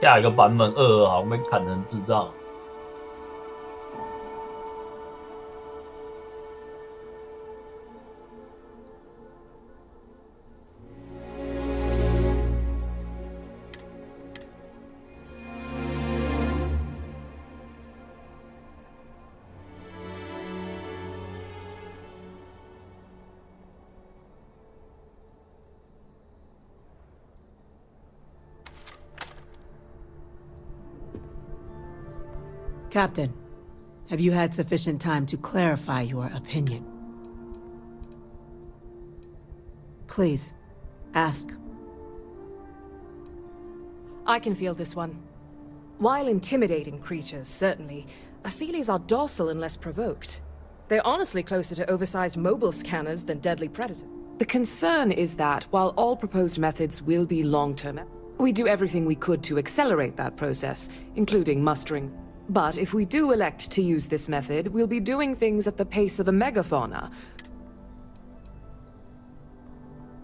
下一个版本22好像被砍成智障。Captain, have you had sufficient time to clarify your opinion? Please, ask. I can feel this one. While intimidating creatures, certainly, Asylees are docile unless provoked. They're honestly closer to oversized mobile scanners than deadly predators. The concern is that, while all proposed methods will be long-term, we do everything we could to accelerate that process, including mustering. But if we do elect to use this method, we'll be doing things at the pace of a megafauna.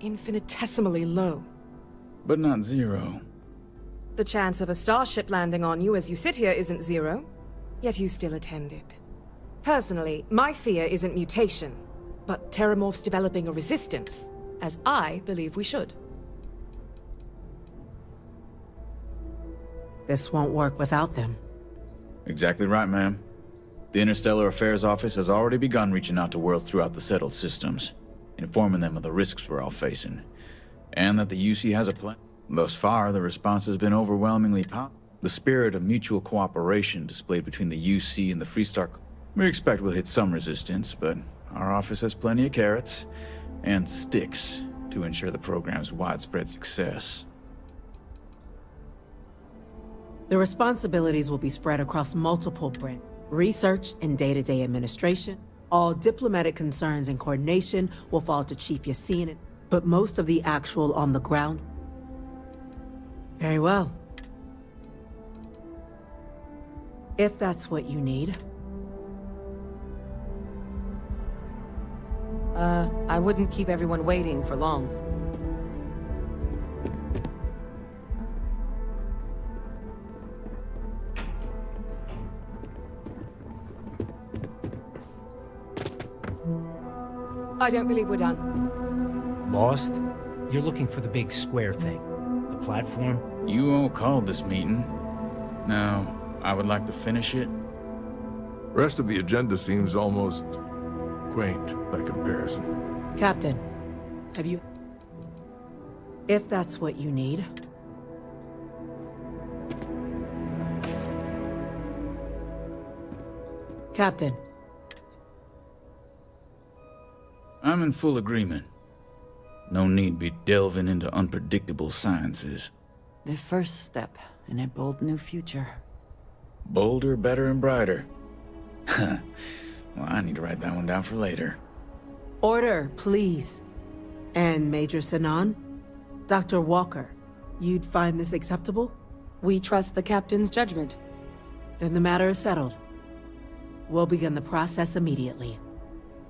Infinitesimally low. But not zero. The chance of a starship landing on you as you sit here isn't zero, yet you still attended. Personally, my fear isn't mutation, but Terramorphs developing a resistance, as I believe we should. This won't work without them. Exactly right, ma'am. The Interstellar Affairs Office has already begun reaching out to worlds throughout the settled systems, informing them of the risks we're all facing, and that the UC has a plan. Thus far, the response has been overwhelmingly positive. The spirit of mutual cooperation displayed between the UC and the Freestar. We expect we'll hit some resistance, but our office has plenty of carrots and sticks to ensure the program's widespread success. The responsibilities will be spread across multiple branches. Research and day-to-day administration. All diplomatic concerns and coordination will fall to Chief Yassine, but most of the actual on the ground. Very well. If that's what you need. I wouldn't keep everyone waiting for long. I don't believe we're done. Lost? You're looking for the big square thing. The platform? You all called this meeting. Now, I would like to finish it. Rest of the agenda seems almost quaint by comparison. Captain, have you... If that's what you need. Captain. I'm in full agreement. No need be delving into unpredictable sciences. The first step in a bold new future. Bolder, better, and brighter. Well, I need to write that one down for later. Order, please. And Major Sanan? Dr. Walker, you'd find this acceptable? We trust the captain's judgment. Then the matter is settled. We'll begin the process immediately.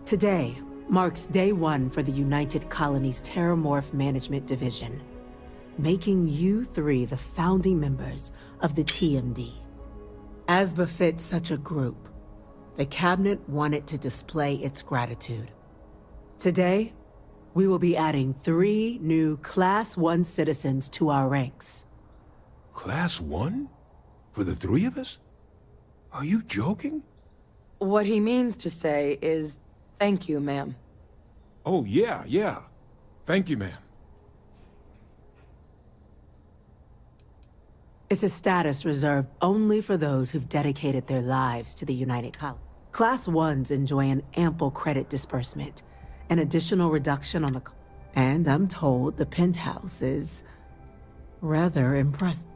Today marks day one for the United Colonies Terramorph Management Division, making you three the founding members of the TMD. As befits such a group, the Cabinet wanted to display its gratitude. Today, we will be adding 3 new Class 1 citizens to our ranks. Class 1? For the 3 of us? Are you joking? What he means to say is, thank you, ma'am. Oh, yeah. Thank you, ma'am. It's a status reserved only for those who've dedicated their lives to the United Colonies. Class 1s enjoy an ample credit disbursement, an additional reduction on the... And I'm told the penthouse is rather impressive.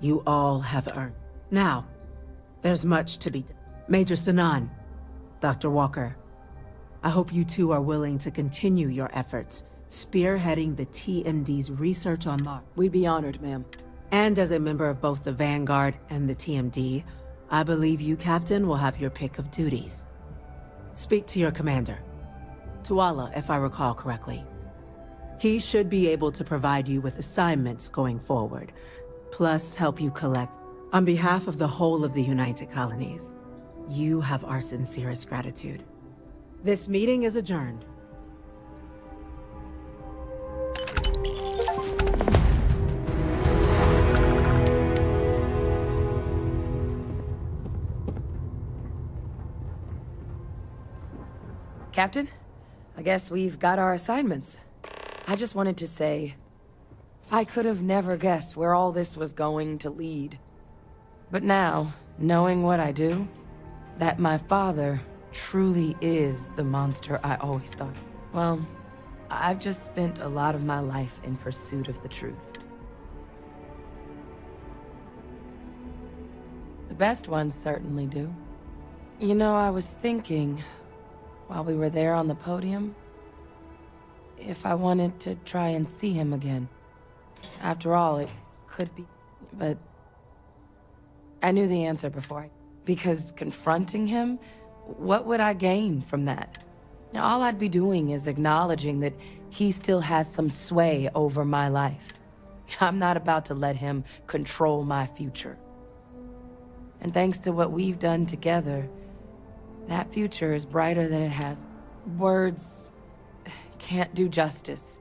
You all have earned. Now, there's much to be done. Major Sanan, Dr. Walker, I hope you two are willing to continue your efforts, spearheading the TMD's research on Mars. We'd be honored, ma'am. And as a member of both the Vanguard and the TMD, I believe you, Captain, will have your pick of duties. Speak to your commander, Tuala, if I recall correctly. He should be able to provide you with assignments going forward. plus help you collect. On behalf of the whole of the United Colonies, you have our sincerest gratitude. This meeting is adjourned. Captain, I guess we've got our assignments. I just wanted to say, I could have never guessed where all this was going to lead. But now, knowing what I do, that my father truly is the monster I always thought. Well, I've just spent a lot of my life in pursuit of the truth. The best ones certainly do. You know, I was thinking, while we were there on the podium, if I wanted to try and see him again. After all, it could be, but I knew the answer before. Because confronting him, what would I gain from that? Now, all I'd be doing is acknowledging that he still has some sway over my life. I'm not about to let him control my future. And thanks to what we've done together, that future is brighter than it has. Words can't do justice.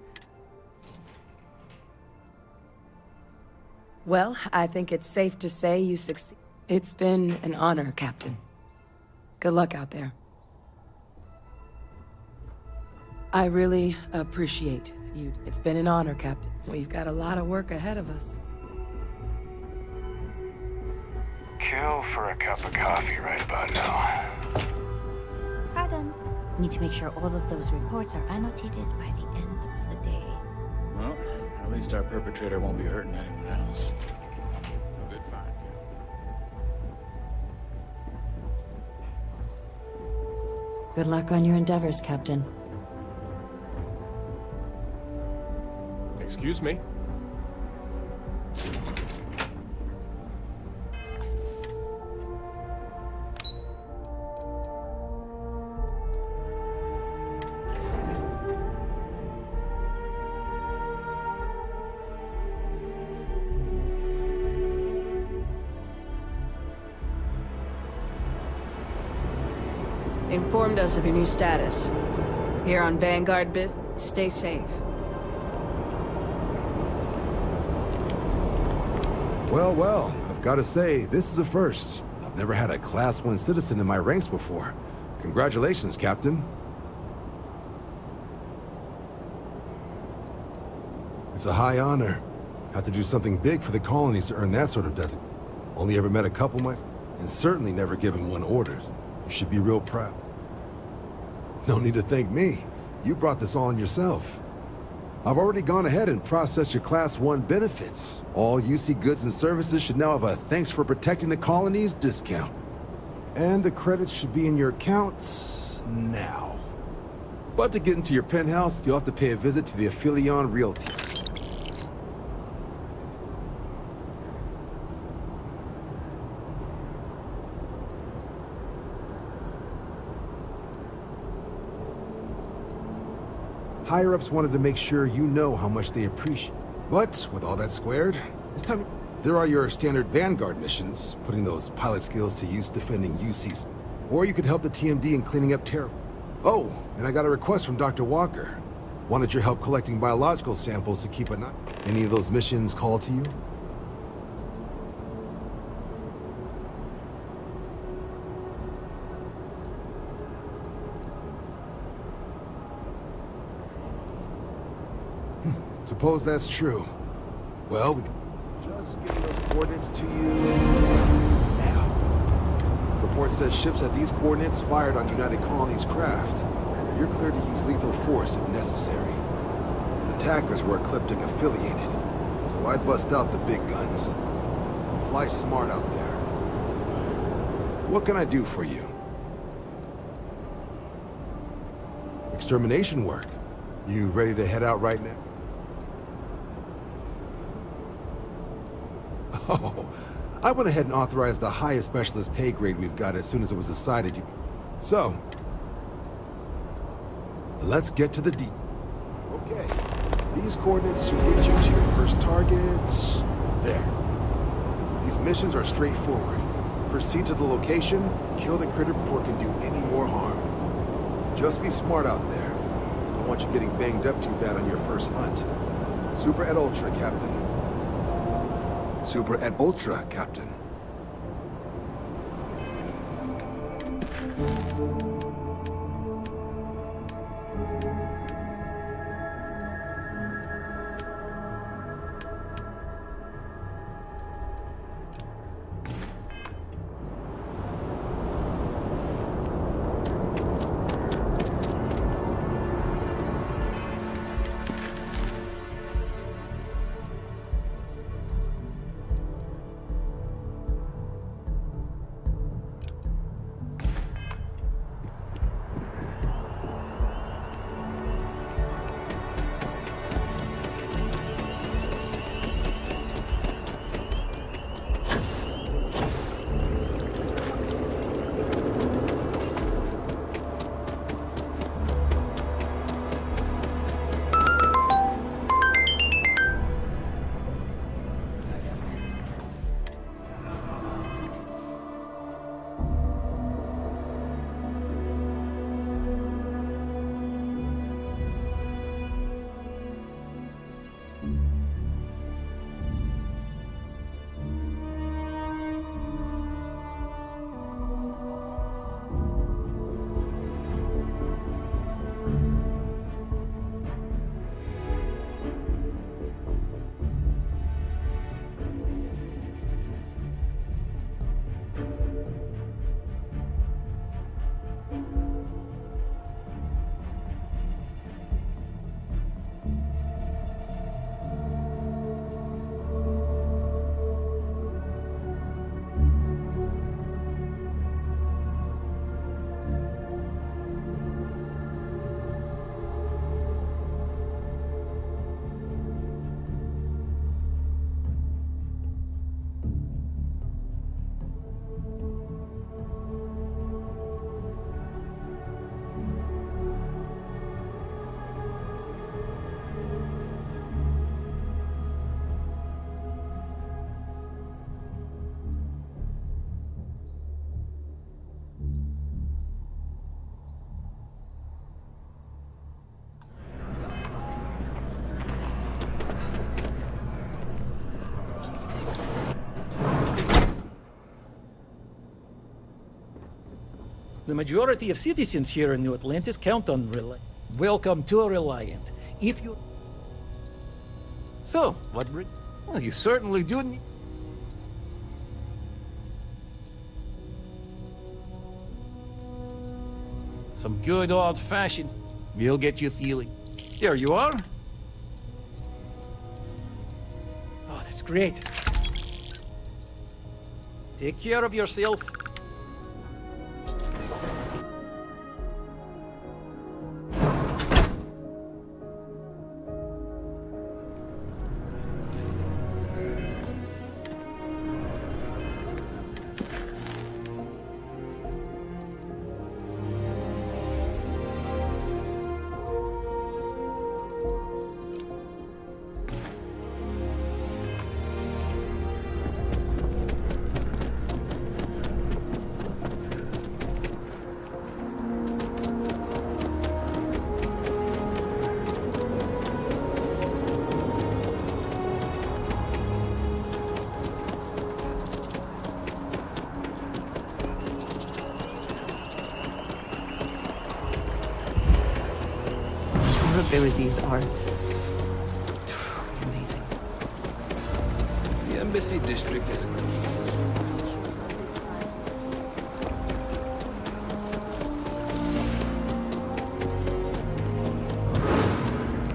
Well, I think it's safe to say you succeed. It's been an honor, Captain. Good luck out there. I really appreciate you. It's been an honor, Captain. We've got a lot of work ahead of us. Kill for a cup of coffee right about now. Pardon. Need to make sure all of those reports are annotated by the end of the day. Well, at least our perpetrator won't be hurting anyone else. Good find. Good luck on your endeavors, Captain. Excuse me? Informed us of your new status. Here on Vanguard Biz, stay safe. Well, well, I've got to say, this is a first. I've never had a Class 1 citizen in my ranks before. Congratulations, Captain. It's a high honor. Have to do something big for the colonies to earn that sort of designation. Only ever met a couple myself, and certainly never given one orders. You should be real proud. No need to thank me. You brought this on yourself. I've already gone ahead and processed your Class 1 benefits. All UC goods and services should now have a thanks for protecting the colonies discount. And the credits should be in your accounts now. But to get into your penthouse, you'll have to pay a visit to the Aphelion Realty. Higher-ups wanted to make sure you know how much they appreciate. But, with all that squared, it's time. There are your standard Vanguard missions, putting those pilot skills to use defending UCs. Or you could help the TMD in cleaning up terror. Oh, and I got a request from Dr. Walker. Wanted your help collecting biological samples to keep an eye. Any of those missions call to you? Suppose that's true. Well, we can just get those coordinates to you now. Report says ships at these coordinates fired on United Colonies craft. You're cleared to use lethal force if necessary. The attackers were Ecliptic affiliated, so I'd bust out the big guns. Fly smart out there. What can I do for you? Extermination work. You ready to head out right now? Oh, I went ahead and authorized the highest specialist pay grade we've got as soon as it was decided. So, let's get to the deep. Okay, these coordinates should get you to your first target. There. These missions are straightforward. Proceed to the location, kill the critter before it can do any more harm. Just be smart out there. Don't want you getting banged up too bad on your first hunt. Super et Ultra, Captain. Super et Ultra, Captain. The majority of citizens here in New Atlantis count on Reliant. Welcome to Reliant. If you... So, what bring... Well, you certainly do need... Some good old-fashioned... We'll get you feeling. There you are. Oh, that's great. Take care of yourself. Abilities are truly amazing. The Embassy District is a...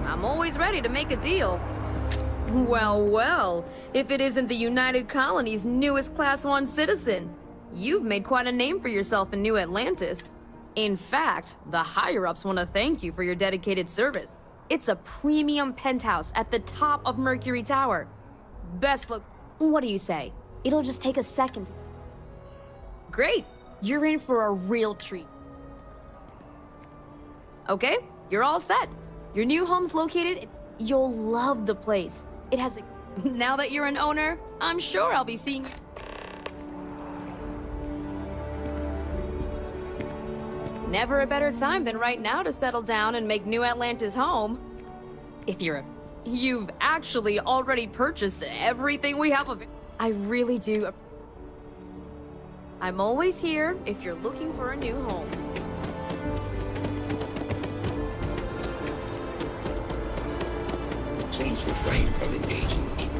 I'm always ready to make a deal. Well, well, if it isn't the United Colony's newest Class 1 citizen. You've made quite a name for yourself in New Atlantis. In fact, the higher-ups want to thank you for your dedicated service. It's a premium penthouse at the top of Mercury Tower. Best look... What do you say? It'll just take a second. Great! You're in for a real treat. Okay, you're all set. Your new home's located... You'll love the place. It has a... Now that you're an owner, I'm sure I'll be seeing you. Never a better time than right now to settle down and make New Atlantis home. If you've actually already purchased everything we have available. I really do. I'm always here if you're looking for a new home. Please refrain from engaging in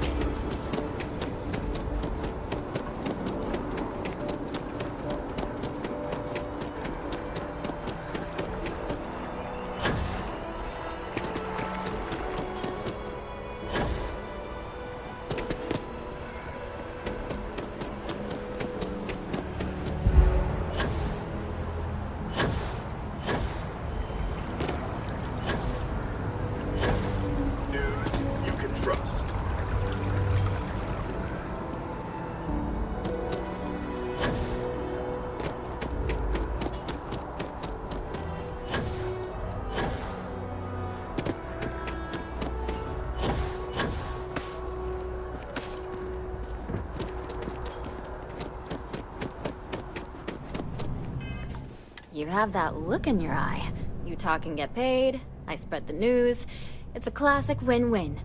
You have that look in your eye. You talk and get paid, I spread the news. It's a classic win-win.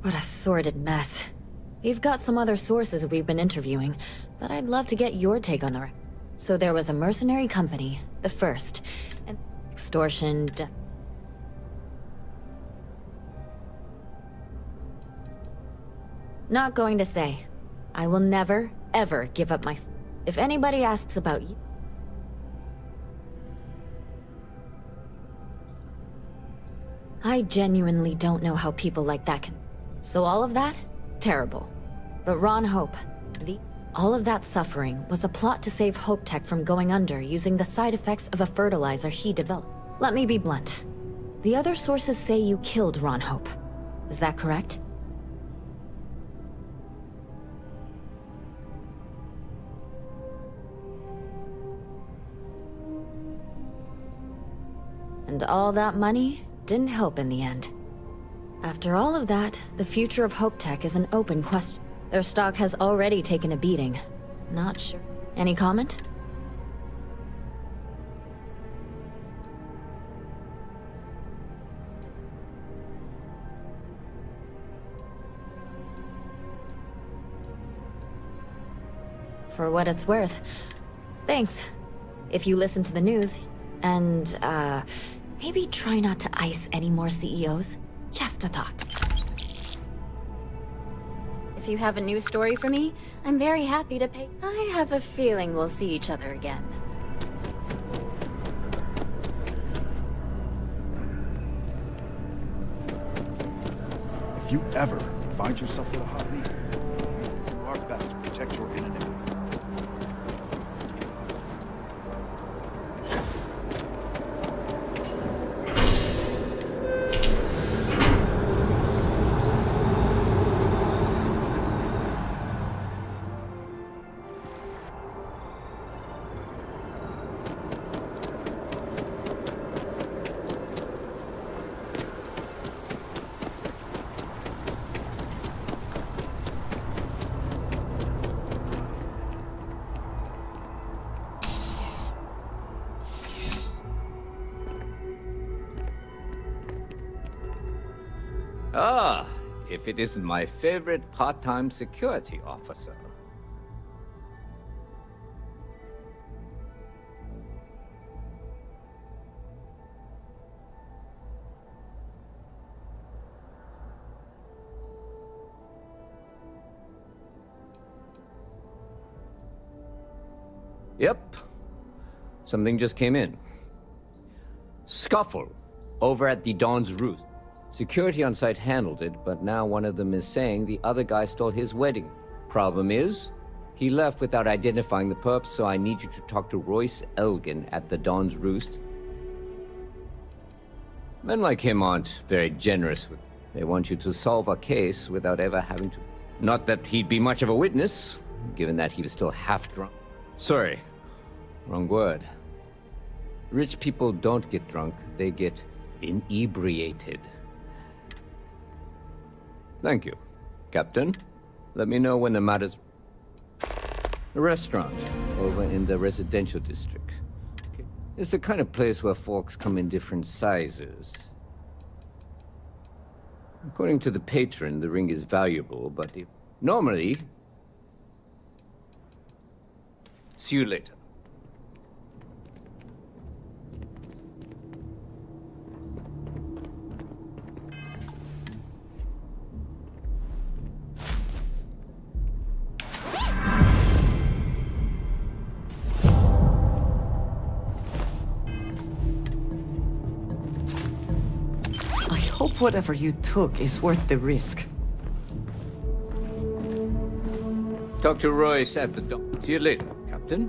What a sordid mess. We've got some other sources we've been interviewing, but I'd love to get your take on the... So there was a mercenary company, the First, and extortion, death... Not going to say. I will never, ever give up my... If anybody asks about you... I genuinely don't know how people like that can... So all of that? Terrible. But Ron Hope, all of that suffering was a plot to save Hope Tech from going under using the side effects of a fertilizer he developed. Let me be blunt. The other sources say you killed Ron Hope. Is that correct? And all that money didn't help in the end. After all of that, the future of Hope Tech is an open question. Their stock has already taken a beating. Not sure. Any comment? For what it's worth. Thanks. If you listen to the news, and, maybe try not to ice any more CEOs. Just a thought. If you have a news story for me, I'm very happy to pay. I have a feeling we'll see each other again. If you ever find yourself with a hot lead, do our best to protect your anonymity. Ah, if it isn't my favorite part-time security officer. Yep. Something just came in. Scuffle over at the Dawn's Roost. Security on site handled it, but now one of them is saying the other guy stole his wedding. Problem is, he left without identifying the perp, so I need you to talk to Royce Elgin at the Dawn's Roost. Men like him aren't very generous with... They want you to solve a case without ever having to... Not that he'd be much of a witness, given that he was still half drunk. Sorry. Wrong word. Rich people don't get drunk, they get inebriated. Thank you, Captain. Let me know when the matter's... A restaurant over in the residential district. It's the kind of place where folks come in different sizes. According to the patron, the ring is valuable, but normally... See you later. I hope whatever you took is worth the risk. Dr. Royce at the door. See you later, Captain.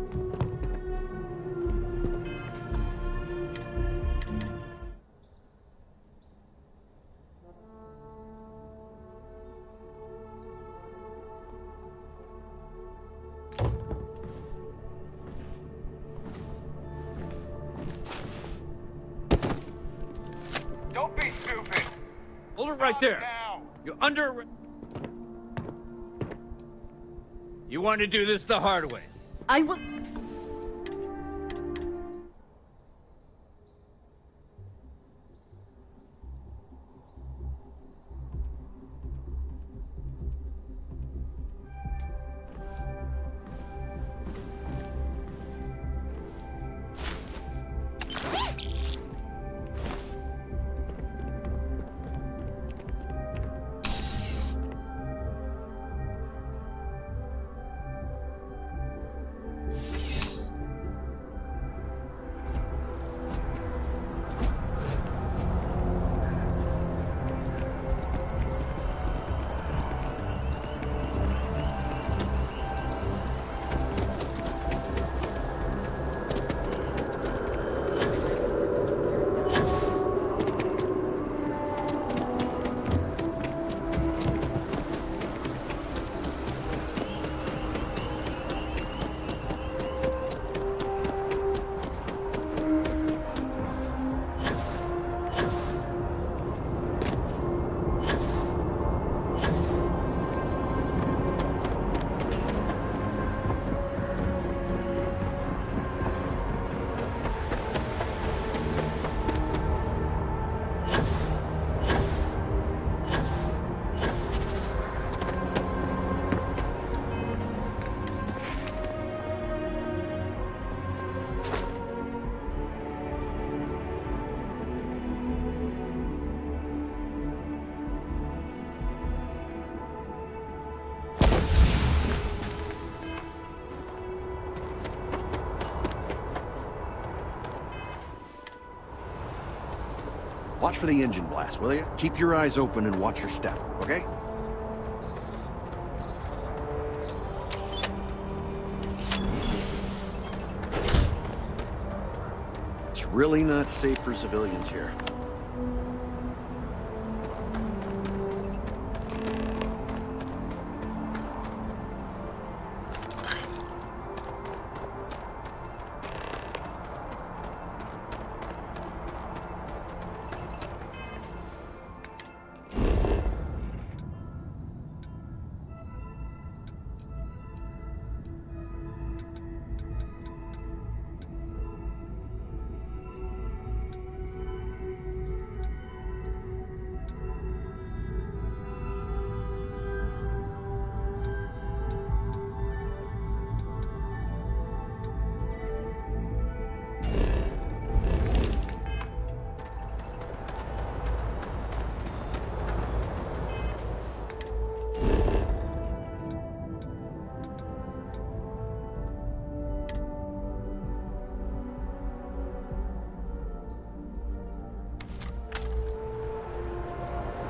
Don't be stupid! Hold it right there. You're under arrest. You want to do this the hard way. I will... Watch for the engine blast, will you? Keep your eyes open and watch your step, okay? It's really not safe for civilians here.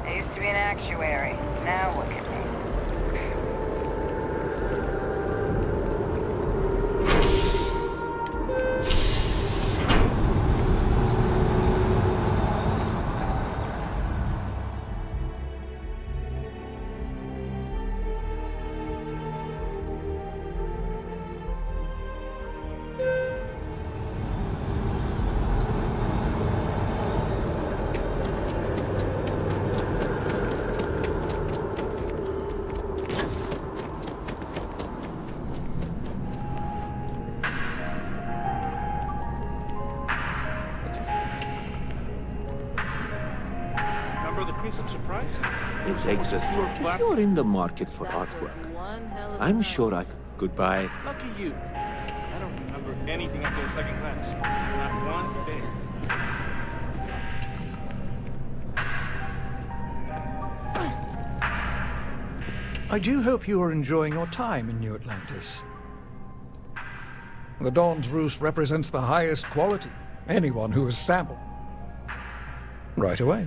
I used to be an actuary. Now look at me. remember the Crimson Surprise? It takes us through. If you're in the market for artwork, I'm sure I... Goodbye. Lucky you. I don't remember anything after the second glance. Not one thing. I do hope you are enjoying your time in New Atlantis. The Dawn's Roost represents the highest quality. Anyone who has sampled. Right away.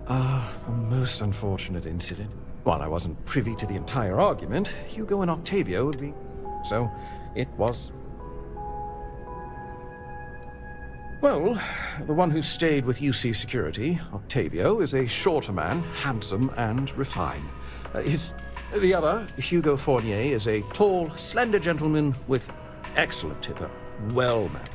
A most unfortunate incident. While I wasn't privy to the entire argument, Hugo and Octavio would be... So, it was... Well, the one who stayed with UC Security, Octavio, is a shorter man, handsome and refined. The other, Hugo Fournier, is a tall, slender gentleman with excellent temper, well-mannered.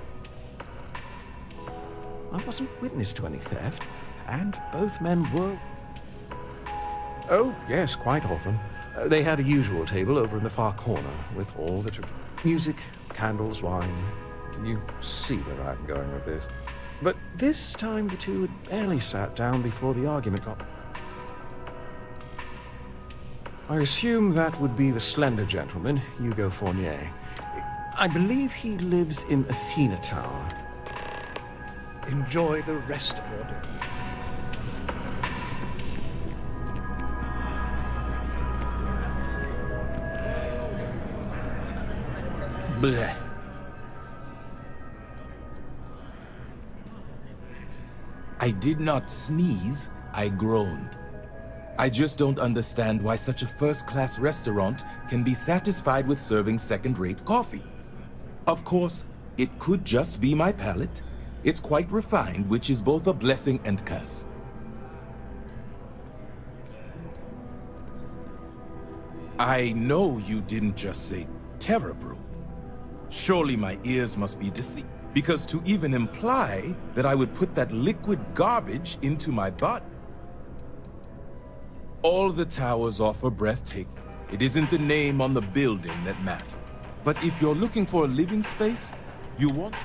I wasn't witness to any theft, and both men were... Oh, yes, quite often. They had a usual table over in the far corner, with all the music, candles, wine. You see where I'm going with this. But this time the two had barely sat down before the argument got... I assume that would be the slender gentleman, Hugo Fournier. I believe he lives in Athena Tower. Enjoy the rest of your day. Blech. I did not sneeze, I groaned. I just don't understand why such a first-class restaurant can be satisfied with serving second-rate coffee. Of course, it could just be my palate. It's quite refined, which is both a blessing and curse. I know you didn't just say Terra Brew. Surely my ears must be deceived, because to even imply that I would put that liquid garbage into my body... All the towers offer breathtaking. It isn't the name on the building that matters. But if you're looking for a living space, you want...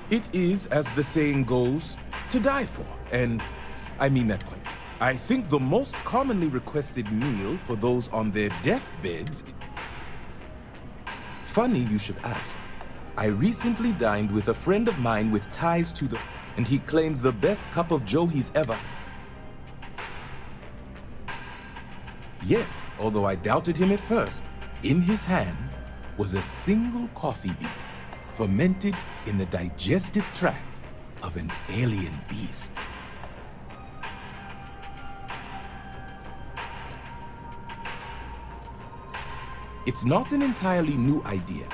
It is, as the saying goes, to die for. And I mean that quite. I think the most commonly requested meal for those on their deathbeds... Funny you should ask. I recently dined with a friend of mine with ties to the... And he claims the best cup of joe he's ever... Yes, although I doubted him at first, in his hand was a single coffee bean, fermented in the digestive tract of an alien beast. It's not an entirely new idea.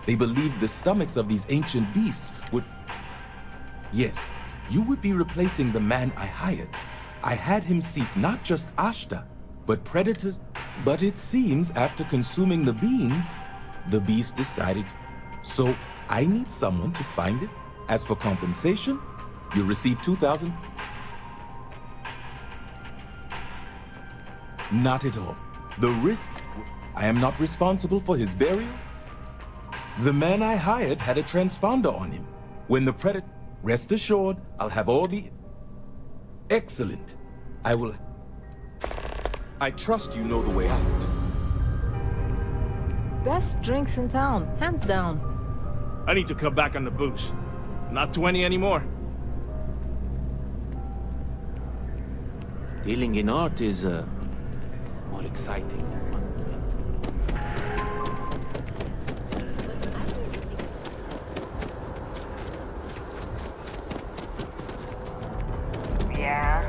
They believed the stomachs of these ancient beasts would... Yes, you would be replacing the man I hired. I had him seek not just Ashta, but predators. But it seems after consuming the beans, the beast decided. So I need someone to find it. As for compensation, you'll receive 2,000. Not at all. The risks... I am not responsible for his burial. The man I hired had a transponder on him. When the predator... Rest assured, I'll have all the... Excellent. I will... I trust you know the way out. Best drinks in town, hands down. I need to cut back on the booze. Not 20 anymore. Dealing in art is, more exciting. Yeah?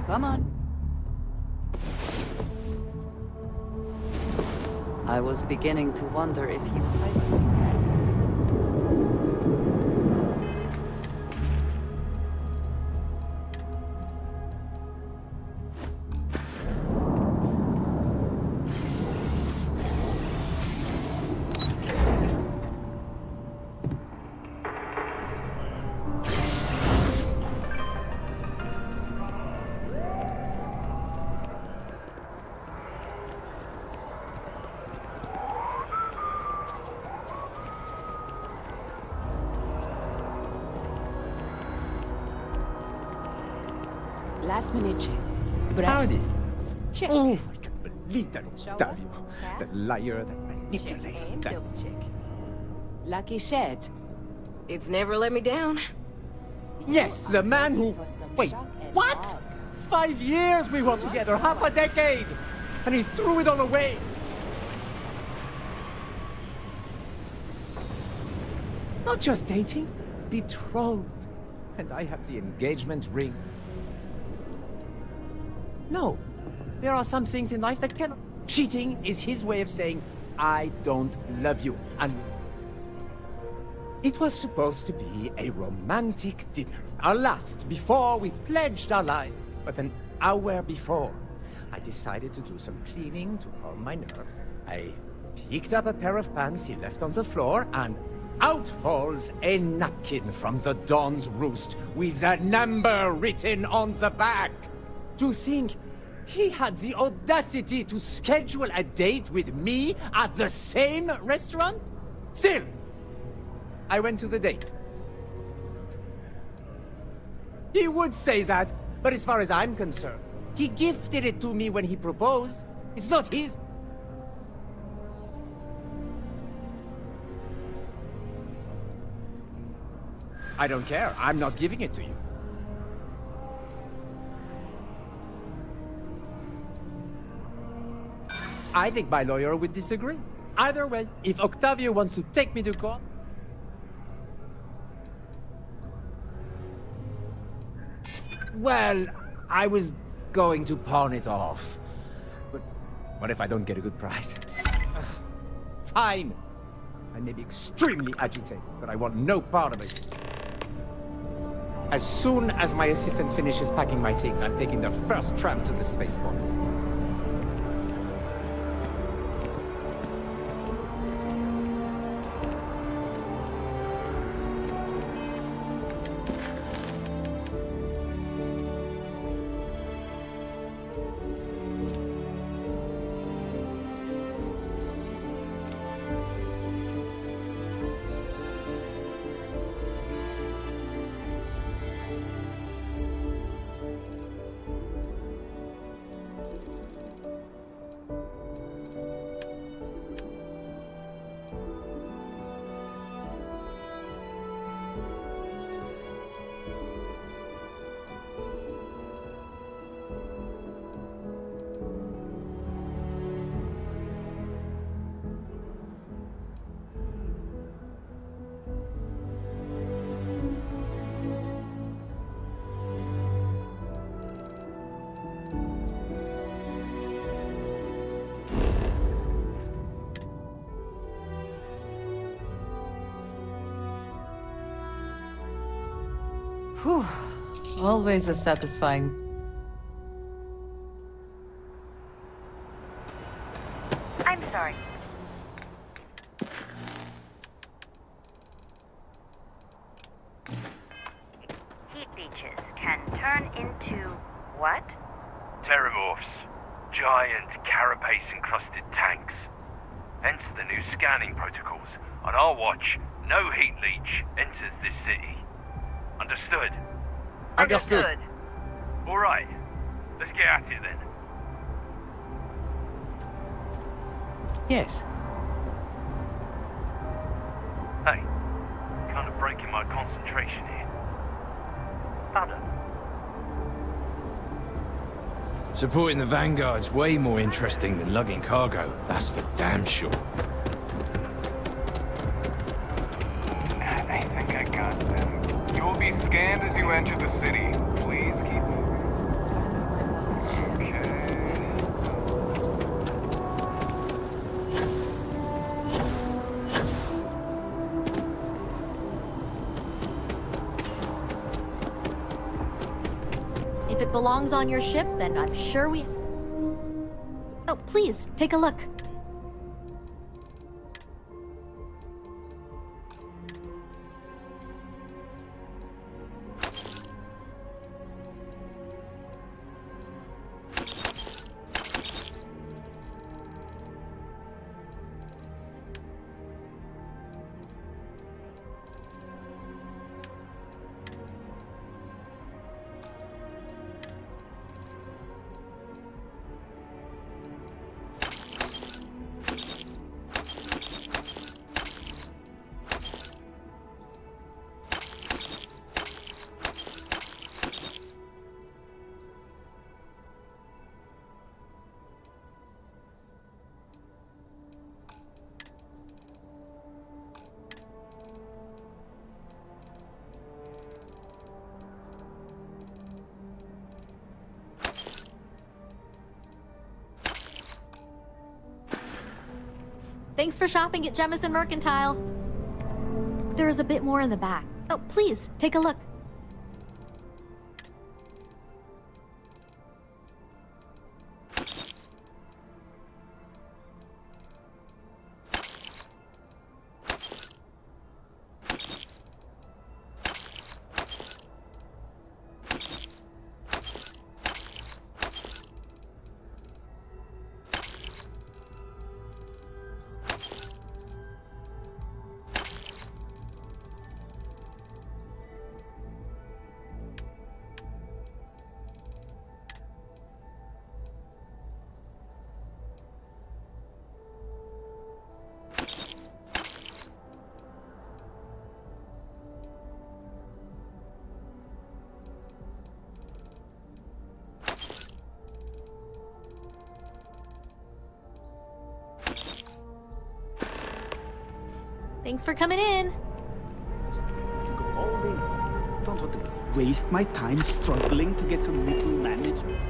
Come on. I was beginning to wonder if you hibernate. Last minute check. Howdy. Check. Oh, I can't believe that Octavio. That liar, that manipulator. That... Lucky Shed. It's never let me down. Yes, the man who... Wait, what? 5 years we were together, half a decade! And he threw it all away! Not just dating, betrothed. And I have the engagement ring. No, there are some things in life that cannot... Cheating is his way of saying, I don't love you. And it was supposed to be a romantic dinner. Our last, before we pledged our life. But an hour before, I decided to do some cleaning to calm my nerves. I picked up a pair of pants he left on the floor, and out falls a napkin from the Dawn's Roost with a number written on the back. To think he had the audacity to schedule a date with me at the same restaurant? Still, I went to the date. He would say that, but as far as I'm concerned, he gifted it to me when he proposed. It's not his. I don't care. I'm not giving it to you. I think my lawyer would disagree. Either way, if Octavio wants to take me to court... Well, I was going to pawn it off. But what if I don't get a good price? Fine. I may be extremely agitated, but I want no part of it. As soon as my assistant finishes packing my things, I'm taking the first tram to the spaceport. Whew. Always a satisfying. I'm sorry. Heat beaches can turn into what? Terramorphs. Giant carapace-encrusted tanks. Hence the new scanning protocols. On our watch, no heat leech enters this city. Understood? Understood. All right. Let's get at it then. Yes. Hey, kind of breaking my concentration here. Thunder. Supporting the Vanguard's way more interesting than lugging cargo. That's for damn sure. I think I got them. You will be scanned as you enter the city. Please keep... Okay. If it belongs on your ship, then I'm sure we... Oh, please, take a look. Thanks for shopping at Jemison Mercantile. There's a bit more in the back. Oh, please, take a look. Thanks for coming in. All day long. Don't want to waste my time struggling to get to middle management.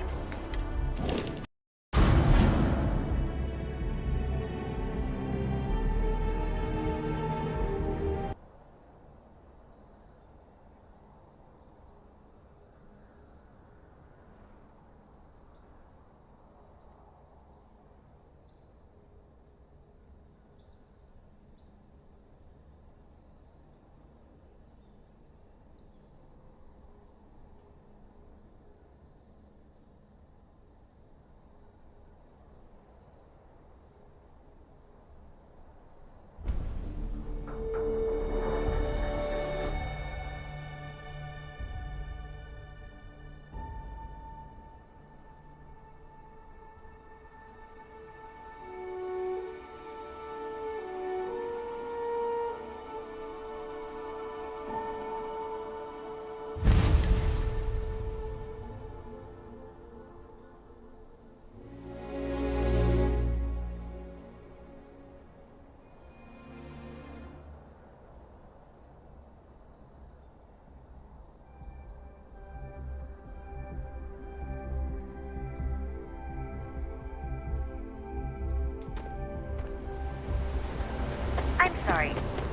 I'm sorry.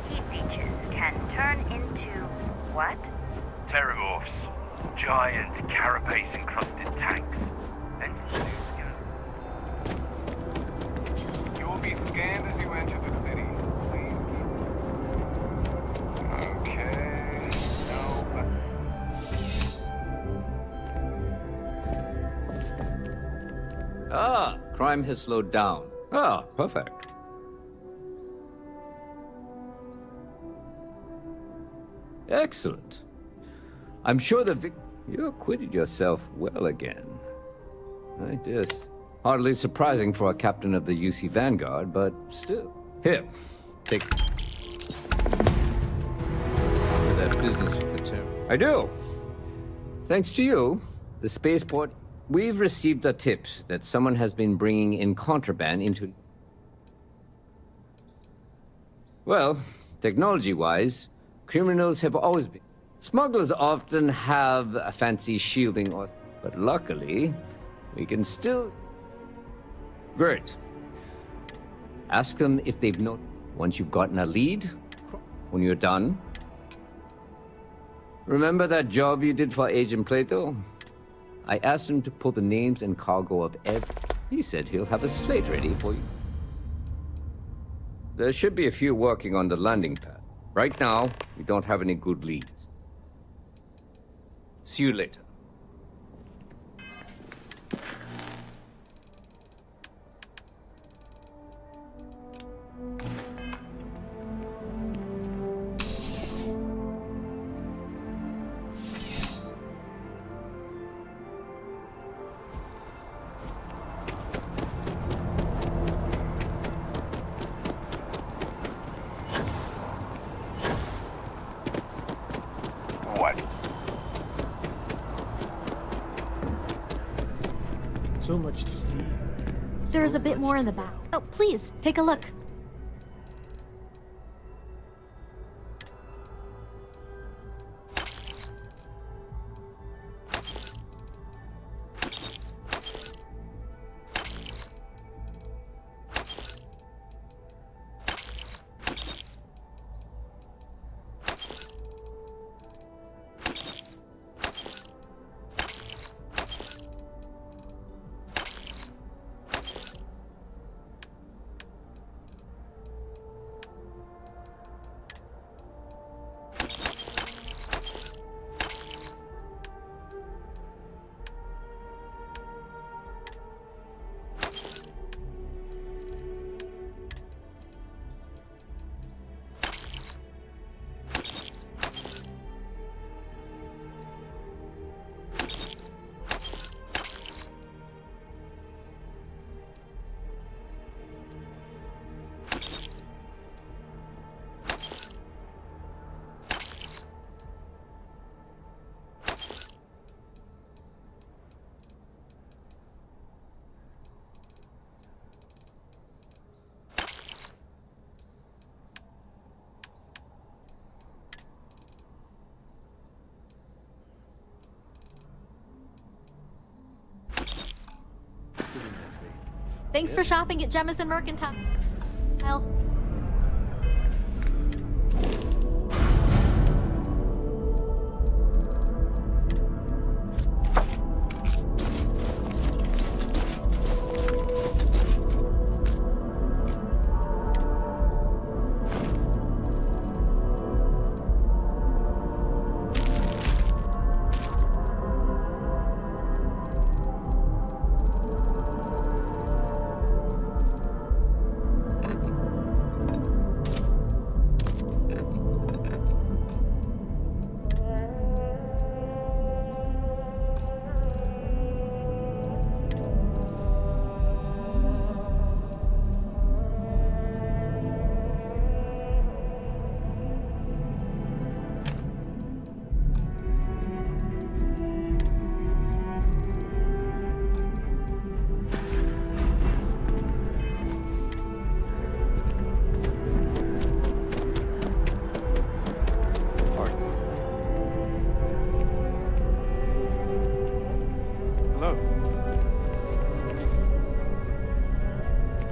Heat beaches can turn into what? Terrororphs. Giant, carapace-encrusted tanks. You will be scanned as you enter the city. Please. Okay. No. Ah, crime has slowed down. Ah, perfect. Excellent. I'm sure that you acquitted yourself well again. I guess hardly surprising for a captain of the UC Vanguard, but still. Here, take that business with the terror. I do. Thanks to you, the spaceport, we've received a tip that someone has been bringing in contraband into... Well, technology-wise, criminals have always been... Smugglers often have a fancy shielding or... But luckily, we can still... Great. Ask them if they've not... Once you've gotten a lead, when you're done... Remember that job you did for Agent Plato? I asked him to pull the names and cargo of every... He said he'll have a slate ready for you. There should be a few working on the landing pad. Right now, we don't have any good leads. See you later. So much to see. There's a bit more in the back. Oh, please, take a look. Thanks for shopping at Jemison Mercantile.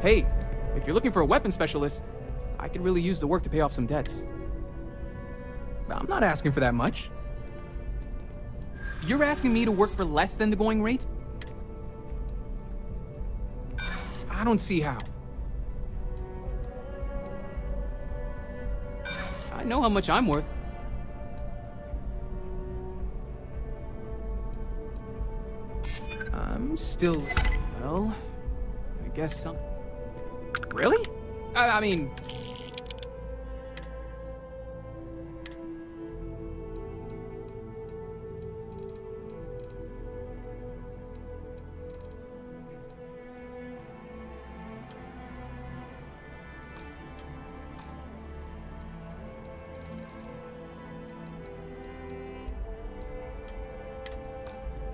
Hey, if you're looking for a weapon specialist, I could really use the work to pay off some debts. I'm not asking for that much. You're asking me to work for less than the going rate? I don't see how. I know how much I'm worth. I'm still... well... I guess some... Really? I mean...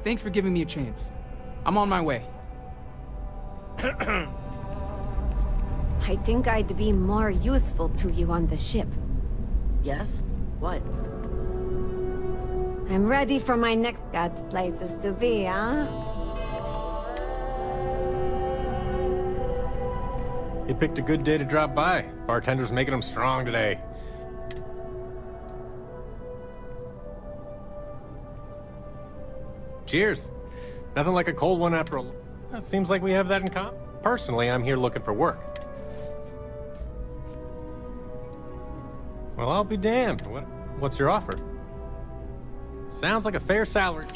Thanks for giving me a chance. I'm on my way. I think I'd be more useful to you on the ship. Yes? What? I'm ready for my next got places to be, huh? He picked a good day to drop by. Bartender's making him strong today. Cheers. Nothing like a cold one after a... It seems like we have that in common. Personally, I'm here looking for work. Well, I'll be damned. What's your offer? Sounds like a fair salary.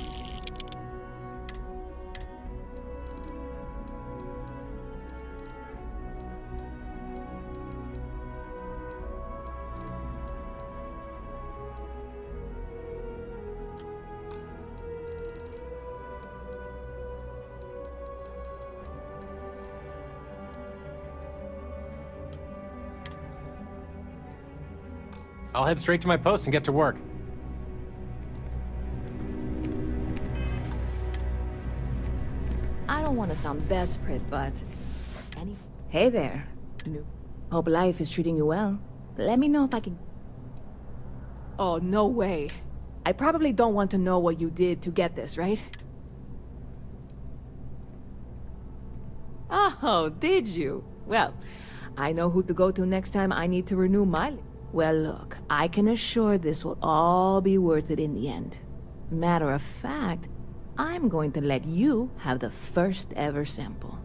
I'll head straight to my post and get to work. I don't want to sound desperate, but... Hey there. Hope life is treating you well. Let me know if I can... Oh, no way. I probably don't want to know what you did to get this, right? Oh, did you? Well, I know who to go to next time I need to renew my... Well, look, I can assure this will all be worth it in the end. Matter of fact, I'm going to let you have the first ever sample.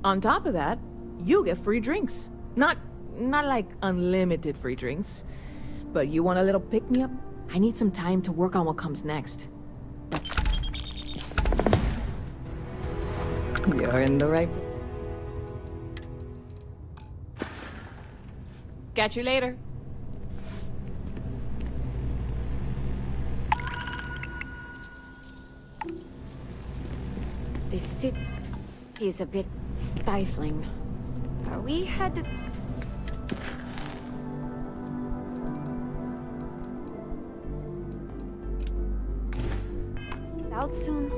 On top of that, you get free drinks. Not like unlimited free drinks, but you want a little pick-me-up? I need some time to work on what comes next. You're in the right... Catch you later. This city is a bit stifling. Are we headed... out soon?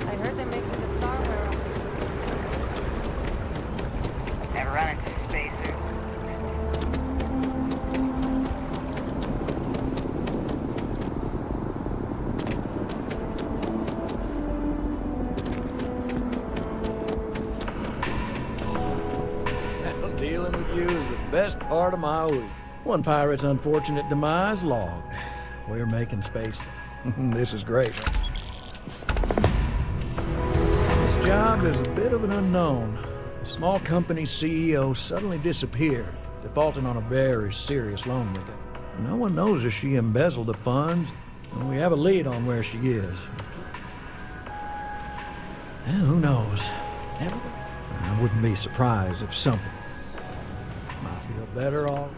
I heard they're making the Starwear. Never run into spacers. Dealing with you is the best part of my week. One pirate's unfortunate demise logged. We're making space. This is great. This job is a bit of an unknown. A small company CEO suddenly disappeared, defaulting on a very serious loan with it. No one knows if she embezzled the funds, and we have a lead on where she is. And who knows? I wouldn't be surprised if something might feel better off.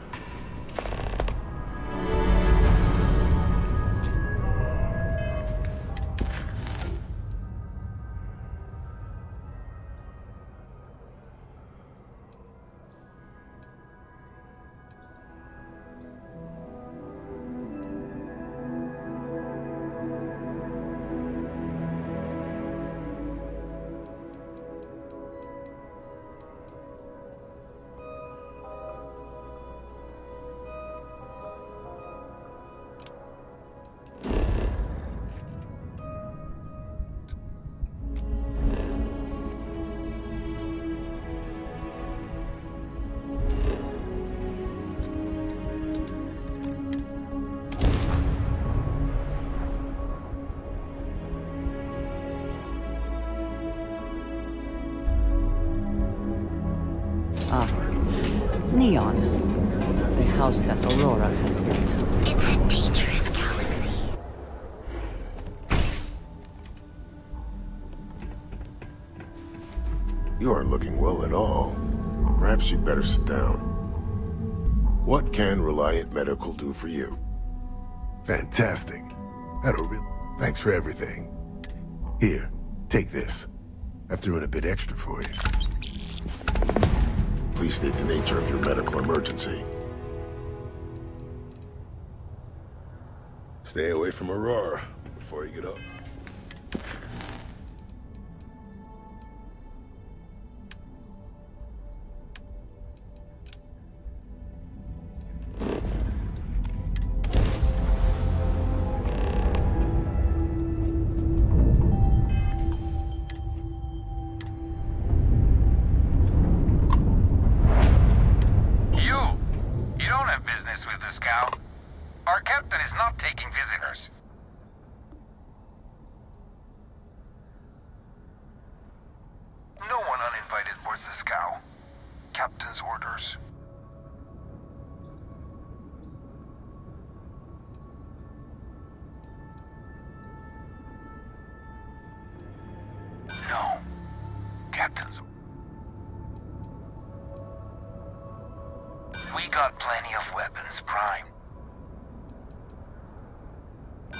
Neon. The house that Aurora has built. It's a dangerous galaxy. You aren't looking well at all. Perhaps you'd better sit down. What can Reliant Medical do for you? Fantastic. That'll really... Thanks for everything. Here, take this. I threw in a bit extra for you. Please state the nature of your medical emergency. Stay away from Aurora before you get up. You don't have business with the scout. Our captain is not taking visitors. No one uninvited boards the scow. Captain's orders. No. Captain's. We got plenty of weapons primed.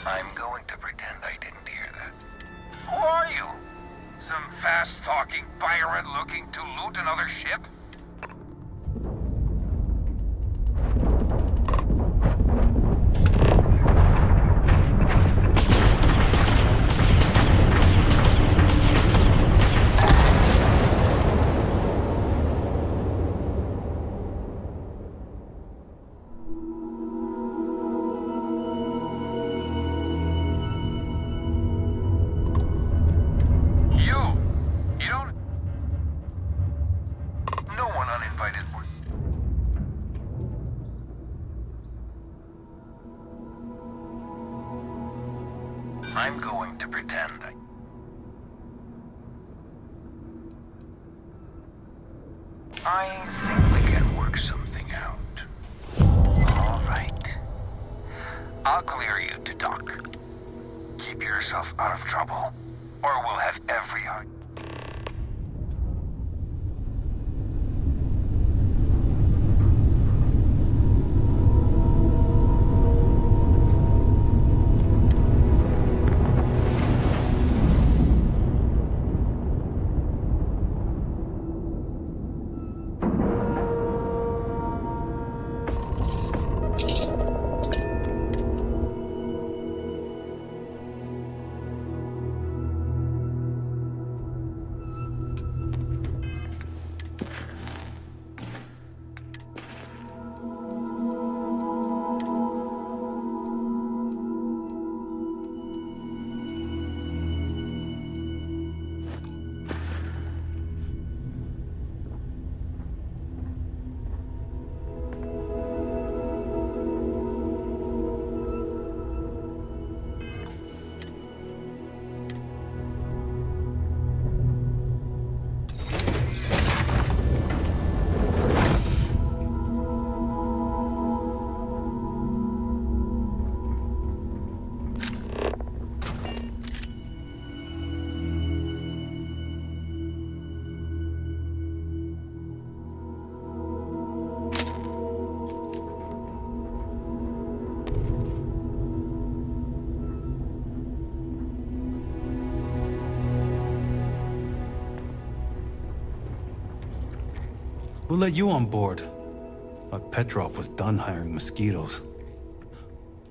I'm going to pretend I didn't hear that. Who are you? Some fast-talking pirate looking to loot another ship? You don't... No one uninvited would... I'm going to pretend I think we can work something out. All right. I'll clear you to dock. Keep yourself out of trouble, or we'll have every eye. Who let you on board? Thought Petrov was done hiring mosquitoes.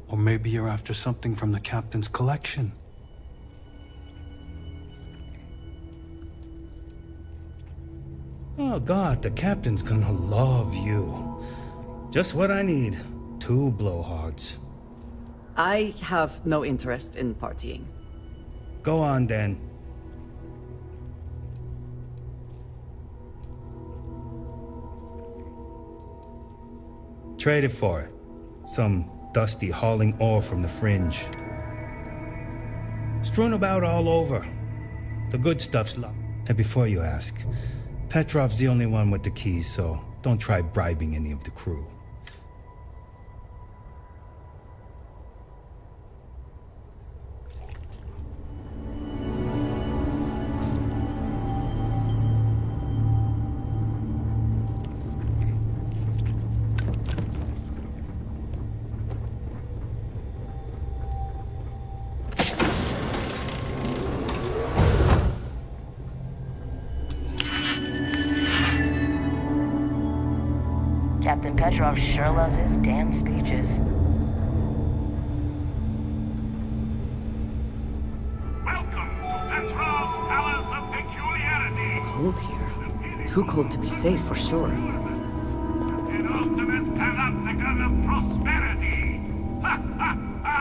Or maybe you're after something from the captain's collection. Oh God, the captain's gonna love you. Just what I need. 2 blowhards. I have no interest in partying. Go on then. Trade it for it. Some dusty hauling ore from the fringe. Strewn about all over. The good stuff's locked. And before you ask, Petrov's the only one with the keys, so Don't try bribing any of the crew. Captain Petrov sure loves his damn speeches. Welcome to Petrov's Palace of Peculiarity. Cold here. Too cold to be safe, for sure. An ultimate panopticon of prosperity. Ha ha ha!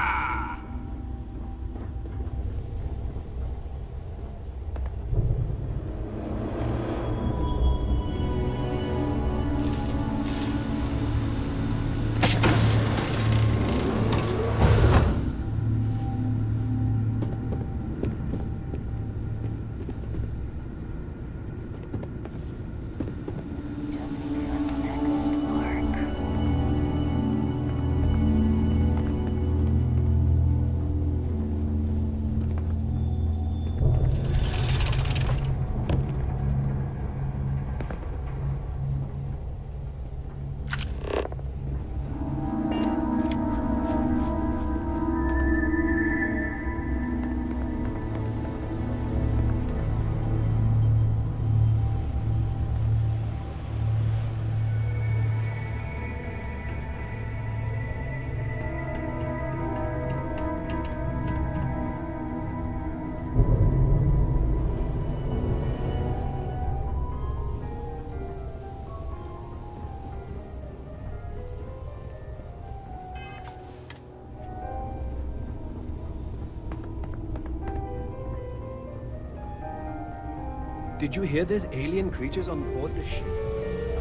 Did you hear there's alien creatures on board the ship?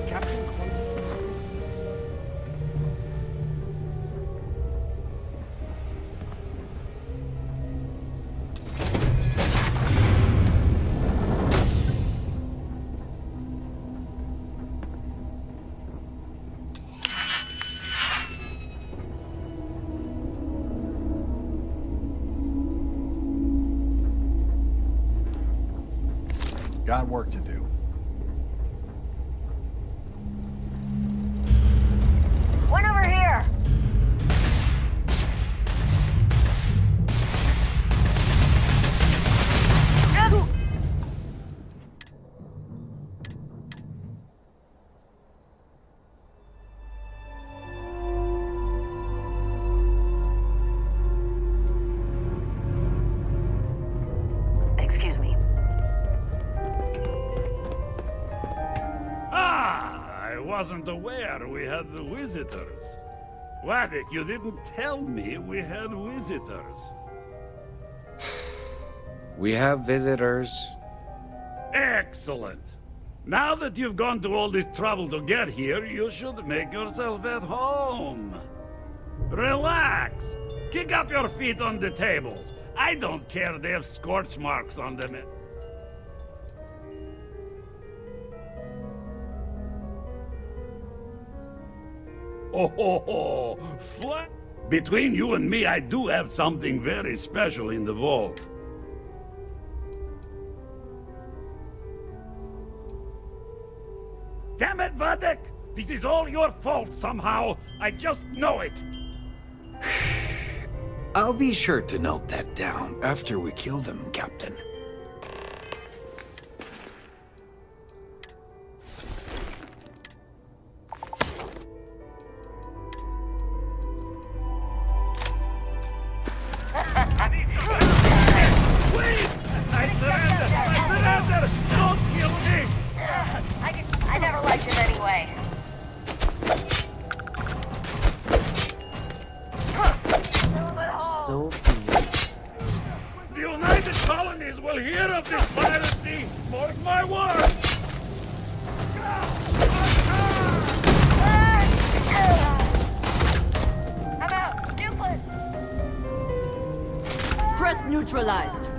Captain Constance. Got work to do. One over here! Excuse me. I wasn't aware we had visitors. Waddick, you didn't tell me we had visitors. We have visitors. Excellent. Now that you've gone to all this trouble to get here, you should make yourself at home. Relax. Kick up your feet on the tables. I don't care they have scorch marks on them. Oh, flat. Between you and me, I do have something very special in the vault. Damn it, Waddick! This is all your fault somehow. I just know it. I'll be sure to note that down after we kill them, Captain. I never liked it anyway. So The United Colonies will hear of this piracy. Mark my words. I'm out. Duplicate. Threat neutralized.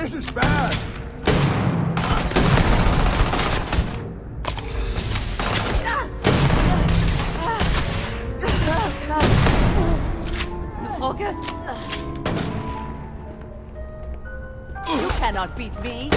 This is bad! Focus. You cannot beat me.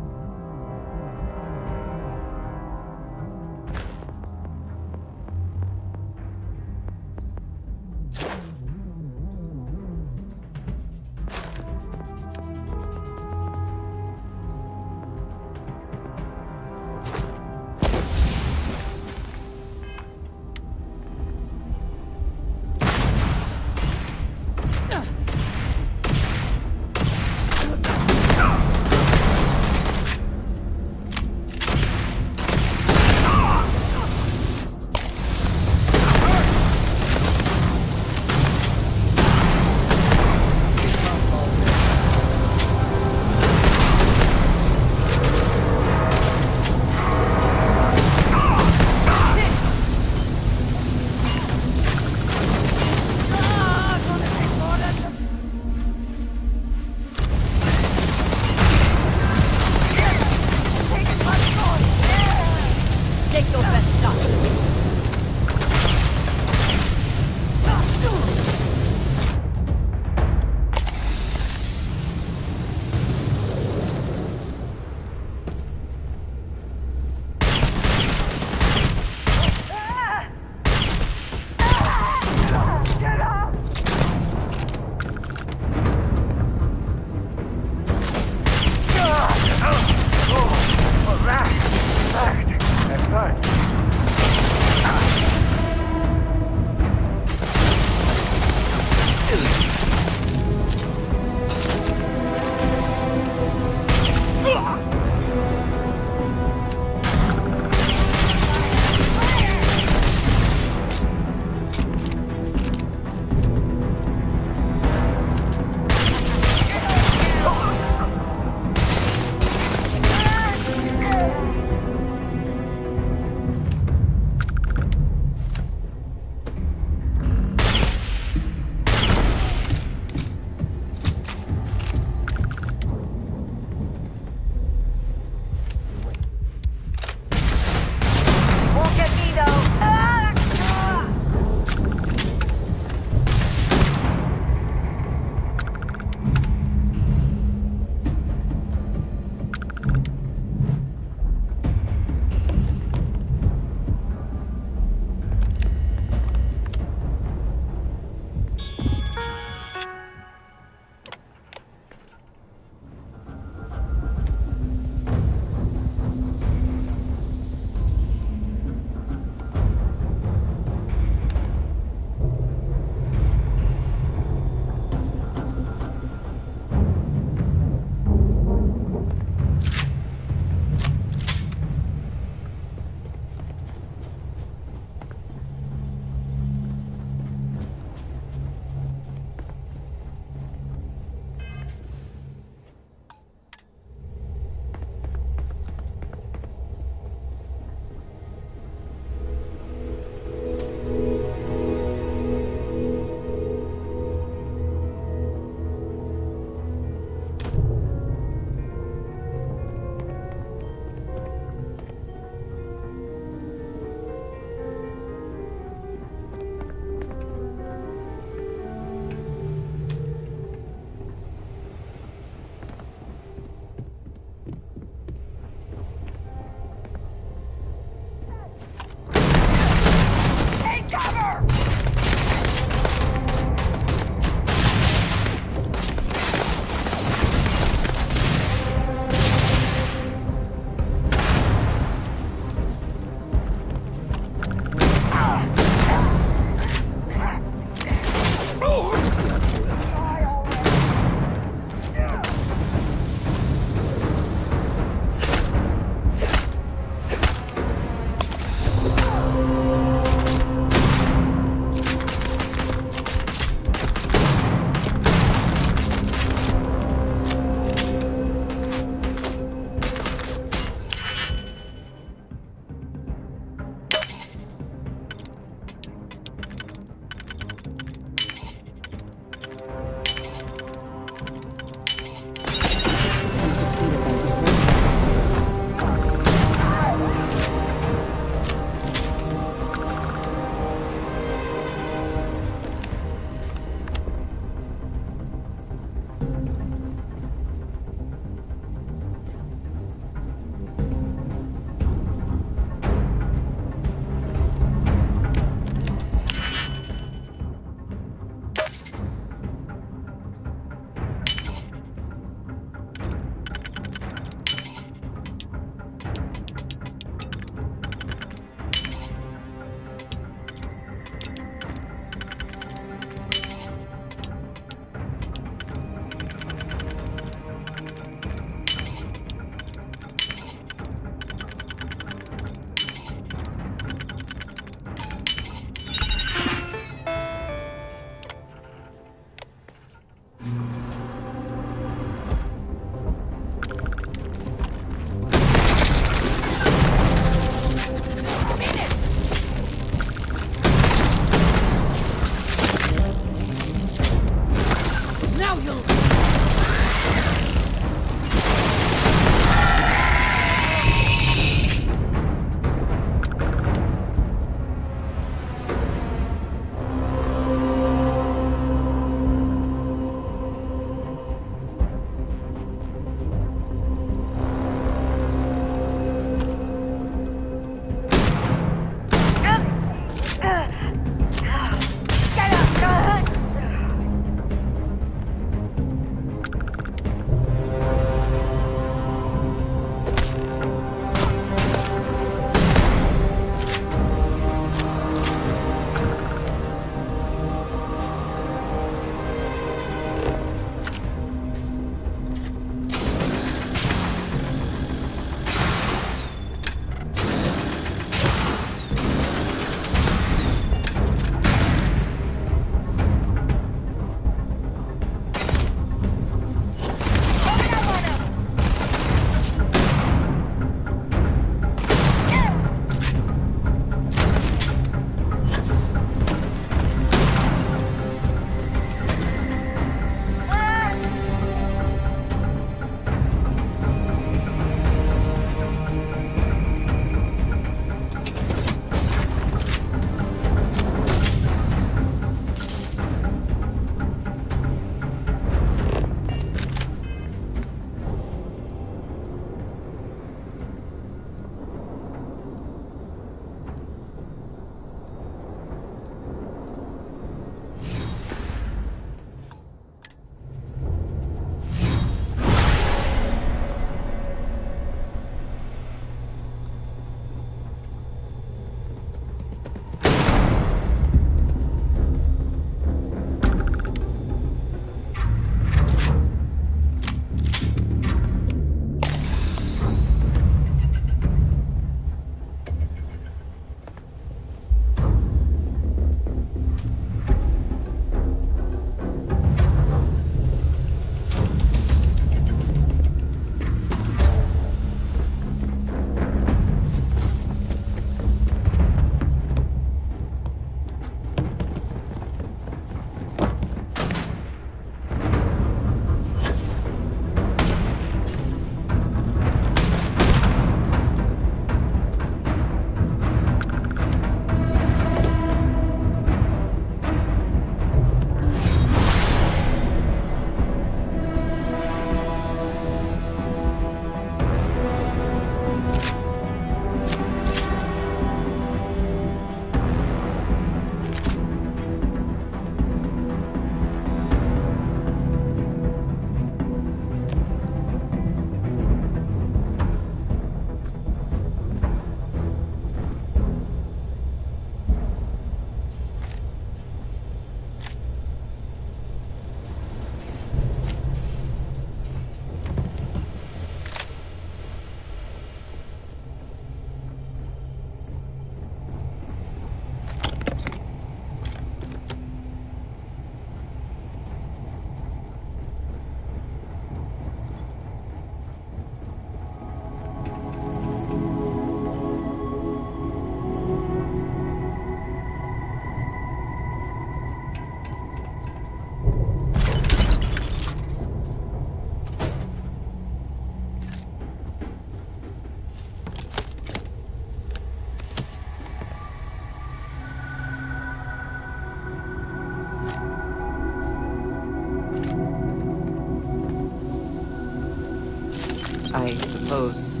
suppose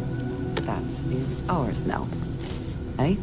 that is ours now. Eh?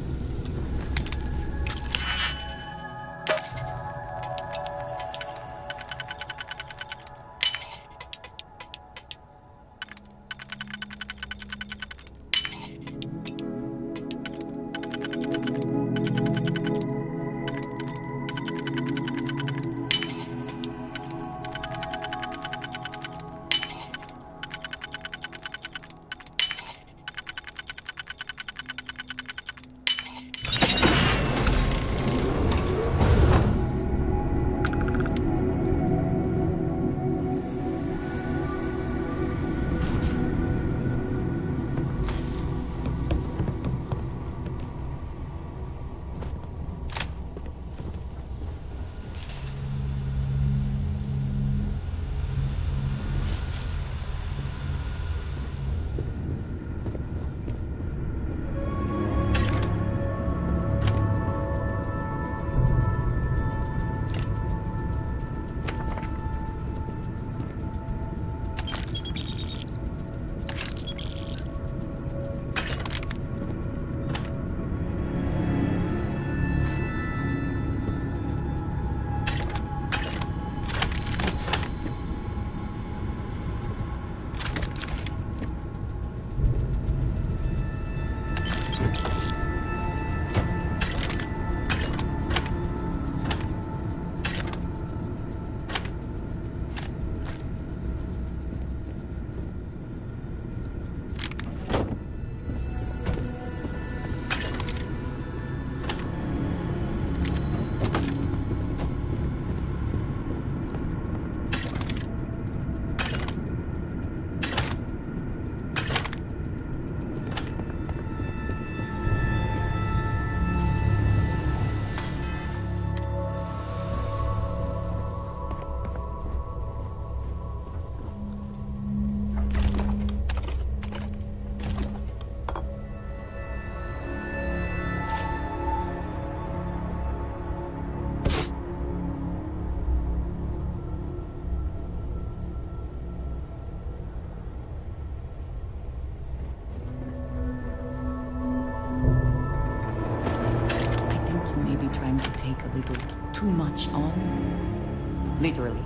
Trying to take a little too much on. Literally.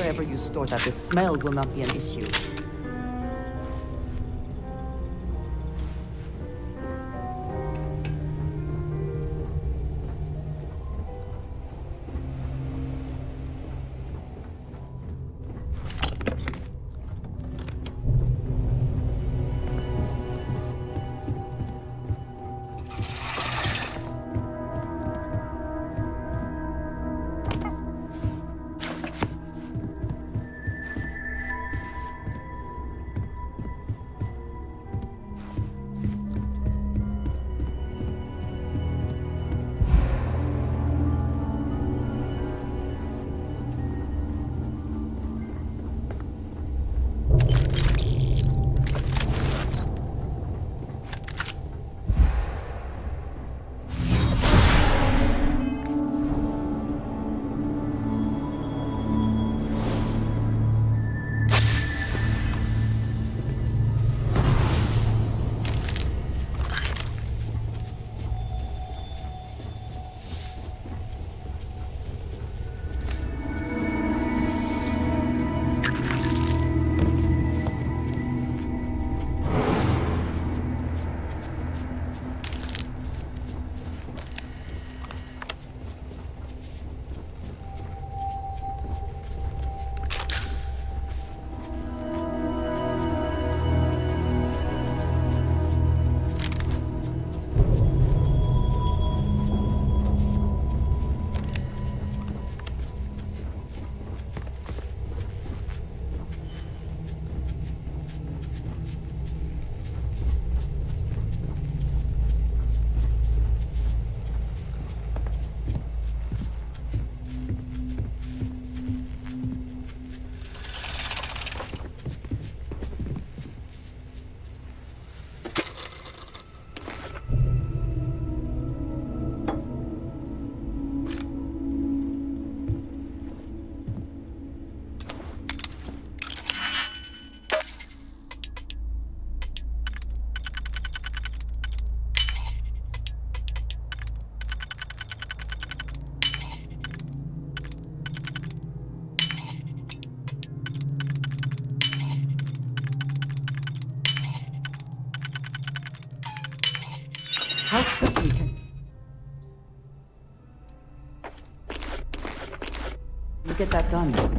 wherever you store that the smell will not be an issue. How quickly can you get that done?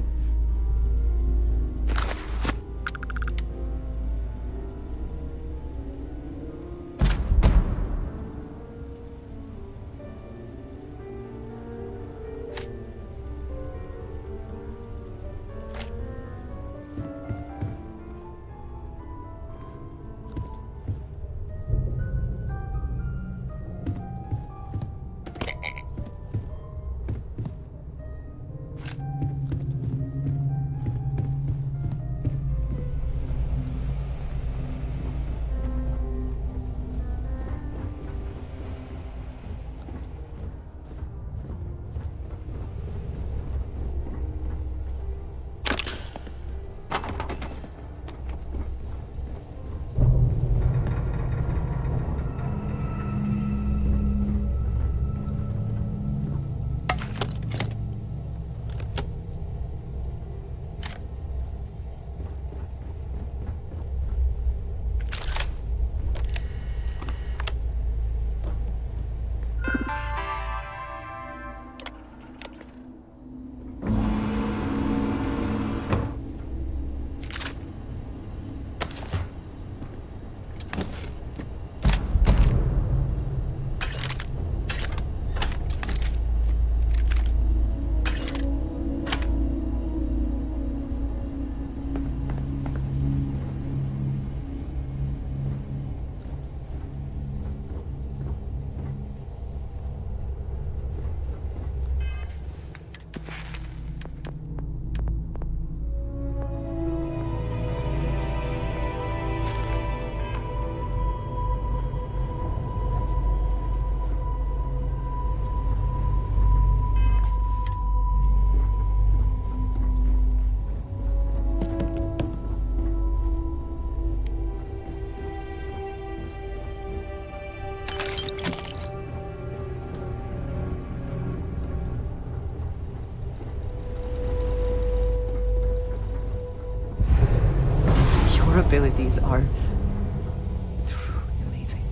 abilities are truly amazing.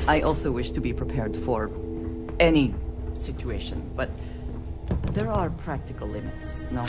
I also wish to be prepared for any situation, but there are practical limits, no?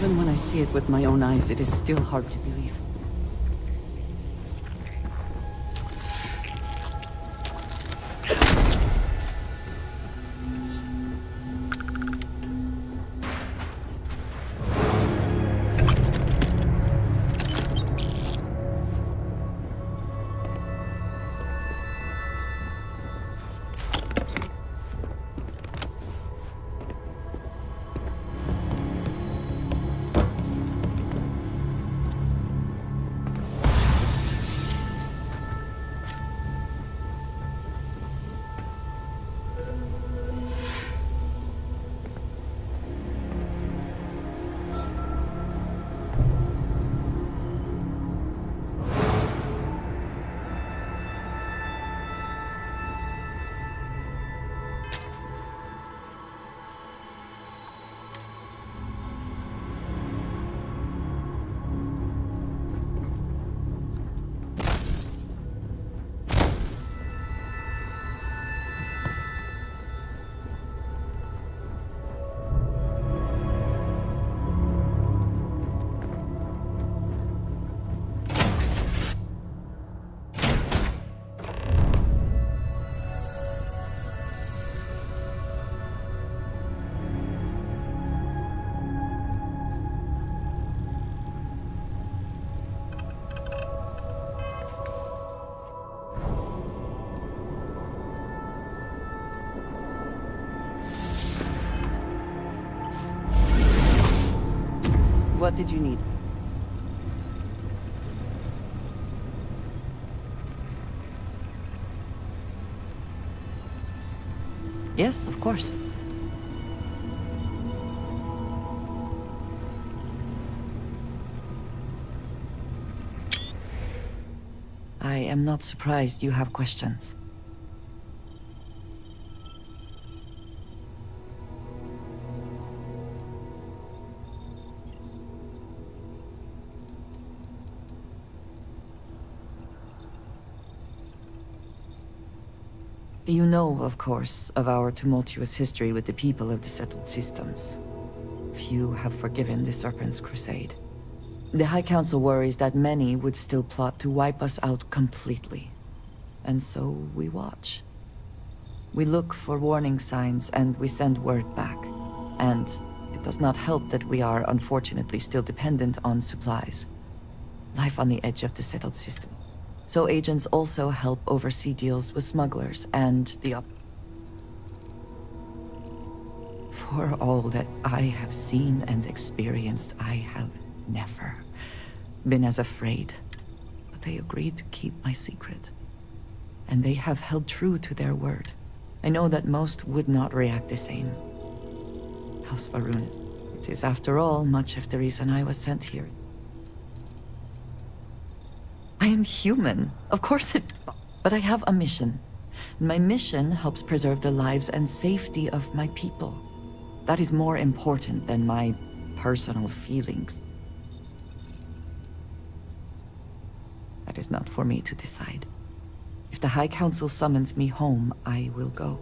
Even when I see it with my own eyes, it is still hard to believe. What did you need? Yes, of course. I am not surprised you have questions. You know, of course, of our tumultuous history with the people of the settled systems. Few have forgiven the Serpent's crusade. The High Council worries that many would still plot to wipe us out completely. And so we watch. We look for warning signs and we send word back. And it does not help that we are unfortunately still dependent on supplies. Life on the edge of the settled systems. So agents also help oversee deals with smugglers and the For all that I have seen and experienced, I have never been as afraid. But they agreed to keep my secret. And they have held true to their word. I know that most would not react the same. House Va'ruun is... It is, after all, much of the reason I was sent here. I am human. Of course it... But I have a mission. My mission helps preserve the lives and safety of my people. That is more important than my personal feelings. That is not for me to decide. If the High Council summons me home, I will go.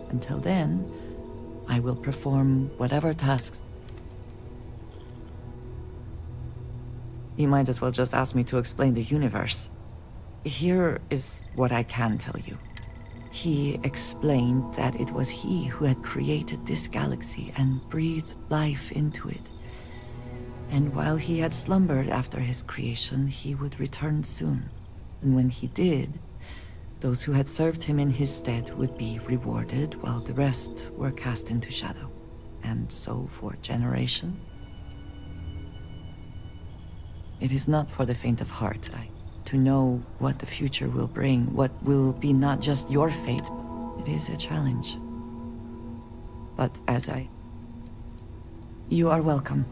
Until then, I will perform whatever tasks. You might as well just ask me to explain the universe. Here is what I can tell you. He explained that it was he who had created this galaxy and breathed life into it. And while he had slumbered after his creation, he would return soon. And when he did, those who had served him in his stead would be rewarded, while the rest were cast into shadow. And so for generation. It is not for the faint of heart. To know what the future will bring, what will be not just your fate, it is a challenge. But as You are welcome.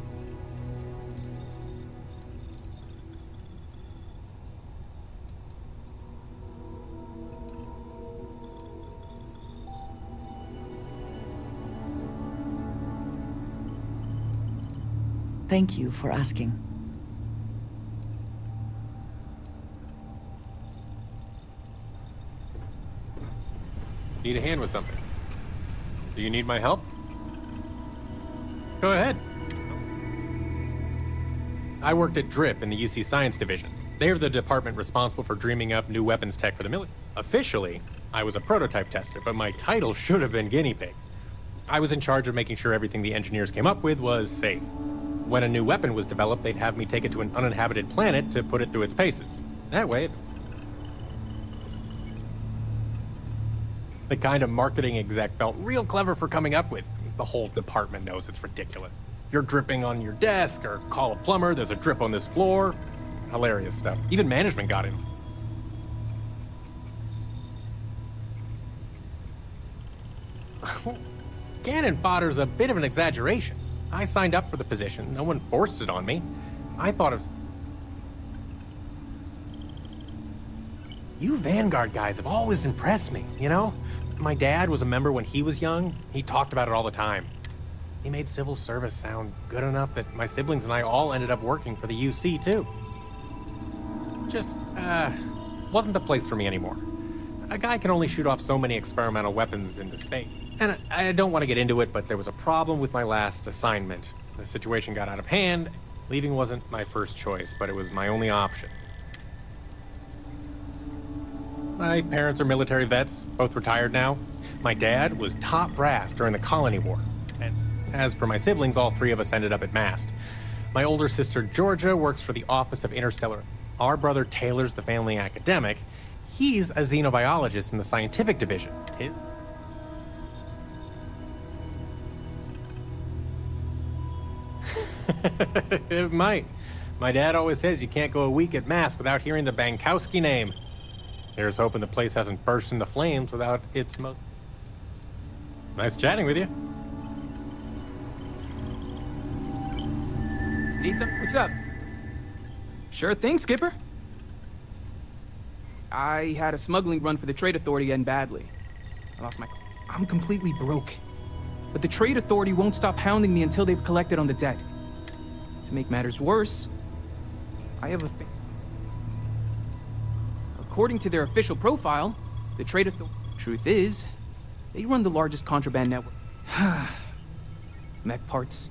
Thank you for asking. Need a hand with something? Do you need my help? Go ahead. I worked at DRIP in the UC Science Division. They're the department responsible for dreaming up new weapons tech for the military. Officially, I was a prototype tester, but my title should have been guinea pig. I was in charge of making sure everything the engineers came up with was safe. When a new weapon was developed, they'd have me take it to an uninhabited planet to put it through its paces. That way, the kind of marketing exec felt real clever for coming up with. The whole department knows it's ridiculous. You're dripping on your desk, or call a plumber, there's a drip on this floor. Hilarious stuff. Even management got in. Cannon fodder's a bit of an exaggeration. I signed up for the position. No one forced it on me. I thought of... You Vanguard guys have always impressed me, you know? My dad was a member when he was young. He talked about it all the time. He made civil service sound good enough that my siblings and I all ended up working for the UC, too. Just, wasn't the place for me anymore. A guy can only shoot off so many experimental weapons into space. And I don't want to get into it, but there was a problem with my last assignment. The situation got out of hand. Leaving wasn't my first choice, but it was my only option. My parents are military vets, both retired now. My dad was top brass during the Colony War. And as for my siblings, all three of us ended up at MAST. My older sister, Georgia, works for the Office of Interstellar. Our brother Taylor's the family academic. He's a xenobiologist in the scientific division. It might. My dad always says you can't go a week at MAST without hearing the Bankowski name. Here's hoping the place hasn't burst into flames without its most... Nice chatting with you. Need some? What's up? Sure thing, Skipper. I had a smuggling run for the Trade Authority end badly. I lost my... I'm completely broke. But the Trade Authority won't stop hounding me until they've collected on the debt. To make matters worse, I have a thing. According to their official profile, the Trade Authority... Truth is, they run the largest contraband network. Mech parts,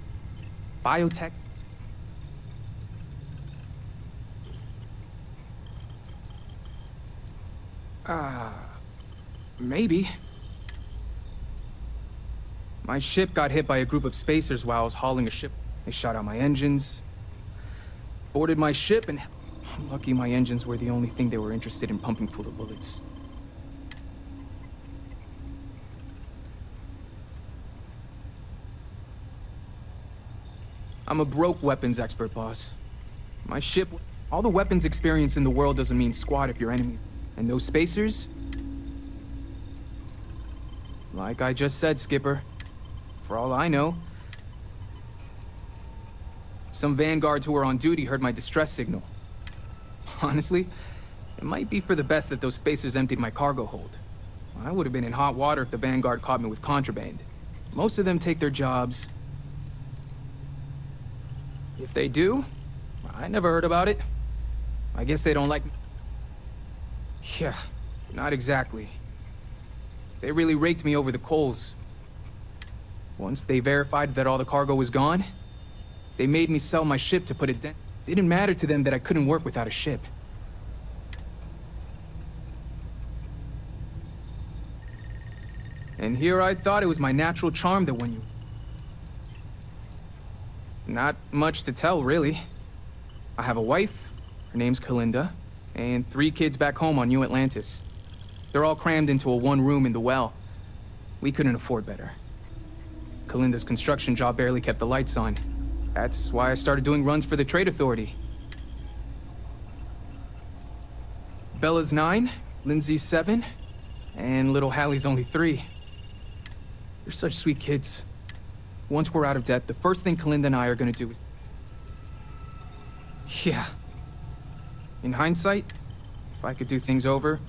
biotech... Maybe. My ship got hit by a group of spacers while I was hauling a ship. They shot out my engines, boarded my ship, and I'm lucky my engines were the only thing they were interested in pumping full of bullets. I'm a broke weapons expert, boss. My ship... All the weapons experience in the world doesn't mean squat if your enemies... And those spacers? Like I just said, Skipper, for all I know, some Vanguards who were on duty heard my distress signal. Honestly, it might be for the best that those spacers emptied my cargo hold. I would have been in hot water if the Vanguard caught me with contraband. Most of them take their jobs. If they do, I never heard about it. I guess they don't like me. Yeah, not exactly. They really raked me over the coals. Once they verified that all the cargo was gone, they made me sell my ship to put it down. Didn't matter to them that I couldn't work without a ship. And here I thought it was my natural charm that won you. Not much to tell, really. I have a wife, her name's Kalinda, and 3 kids back home on New Atlantis. They're all crammed into a 1-room in the well. We couldn't afford better. Kalinda's construction job barely kept the lights on. That's why I started doing runs for the Trade Authority. Bella's 9, Lindsay's 7, and little Hallie's only 3. They're such sweet kids. Once we're out of debt, the first thing Kalinda and I are gonna do is... Yeah. In hindsight, if I could do things over,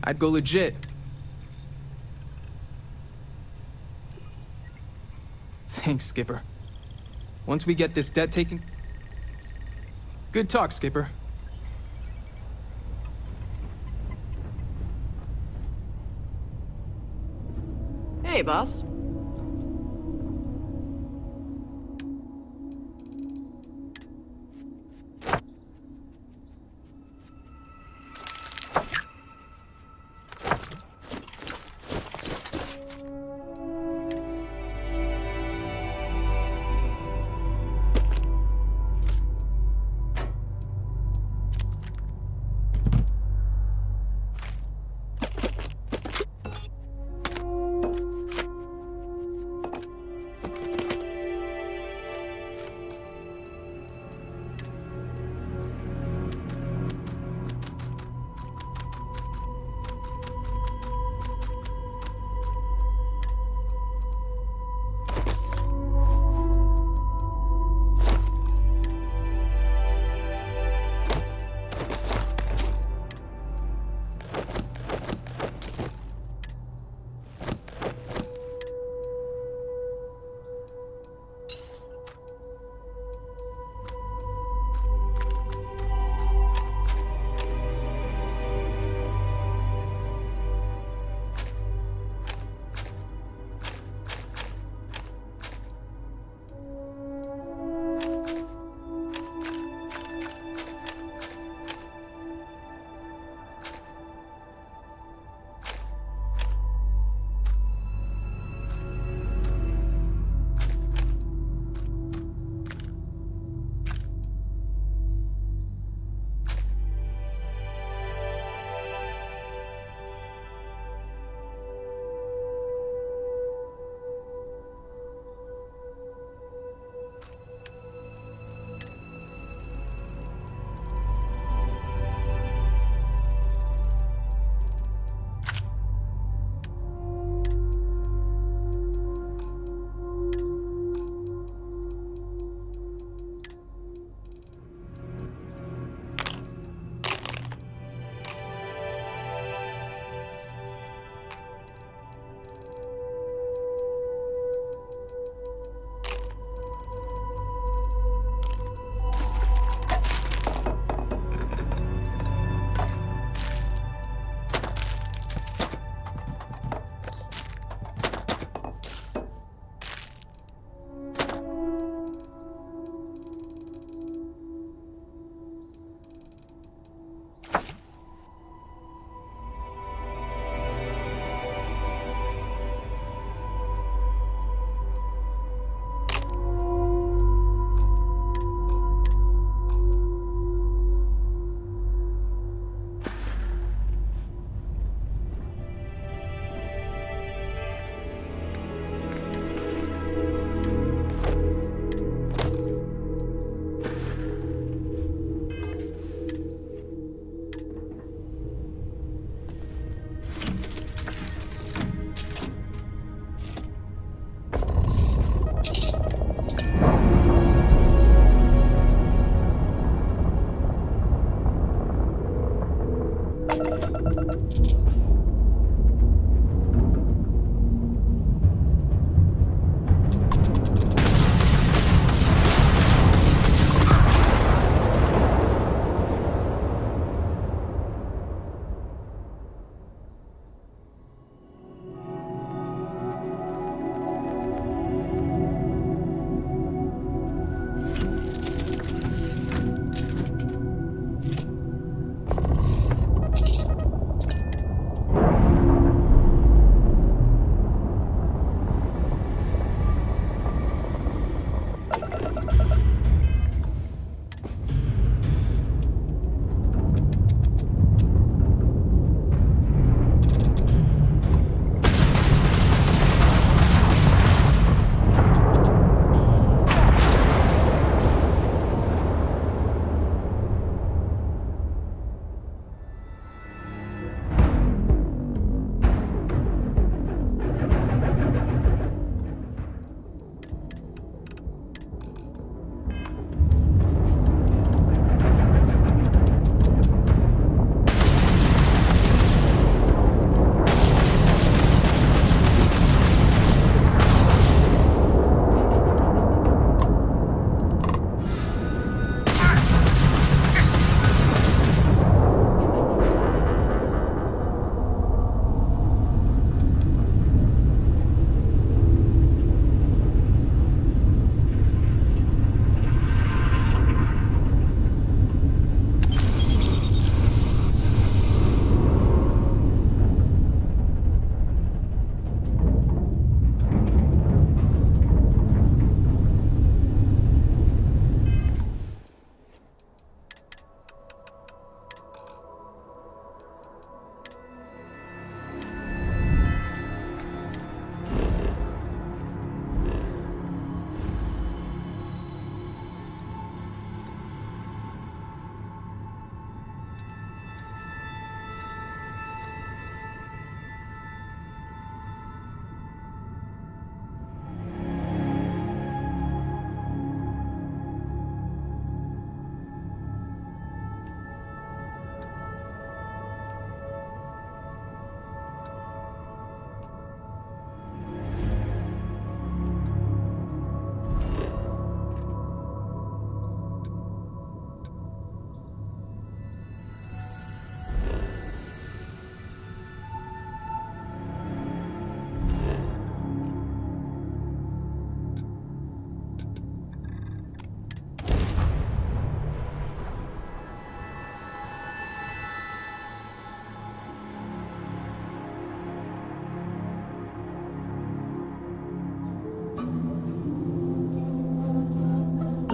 I'd go legit. Thanks, Skipper. Once we get this debt taken... Good talk, Skipper. Hey, boss.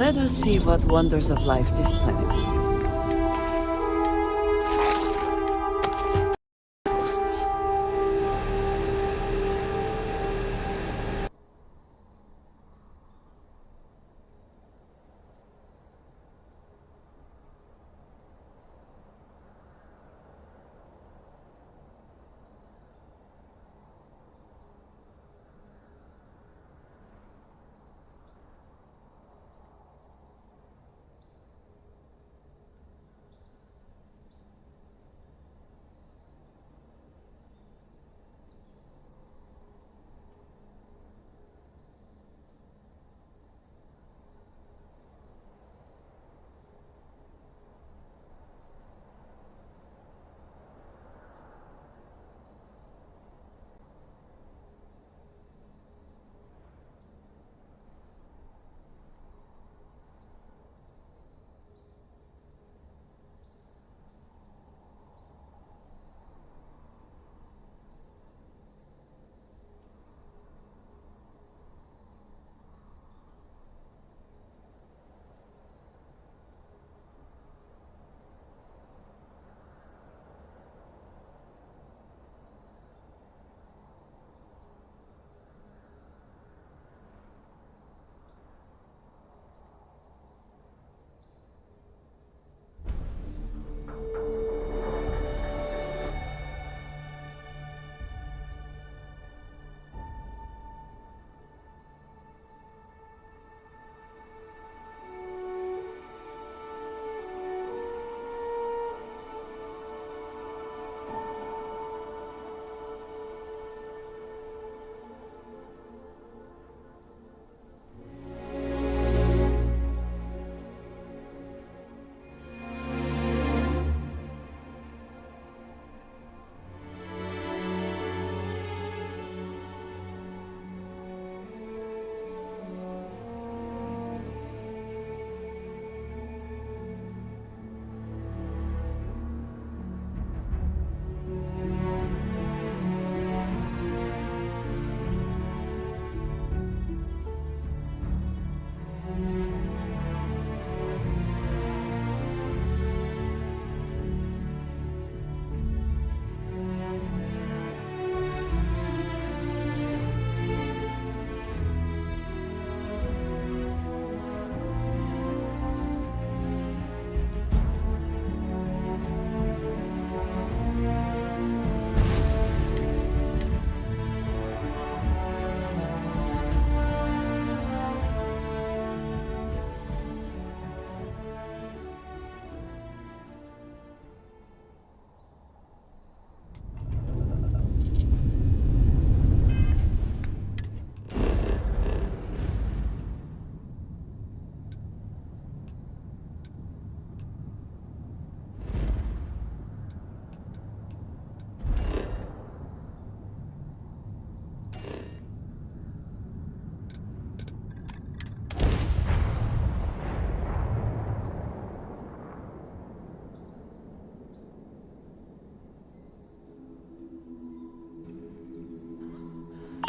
Let us see what wonders of life this planet boasts.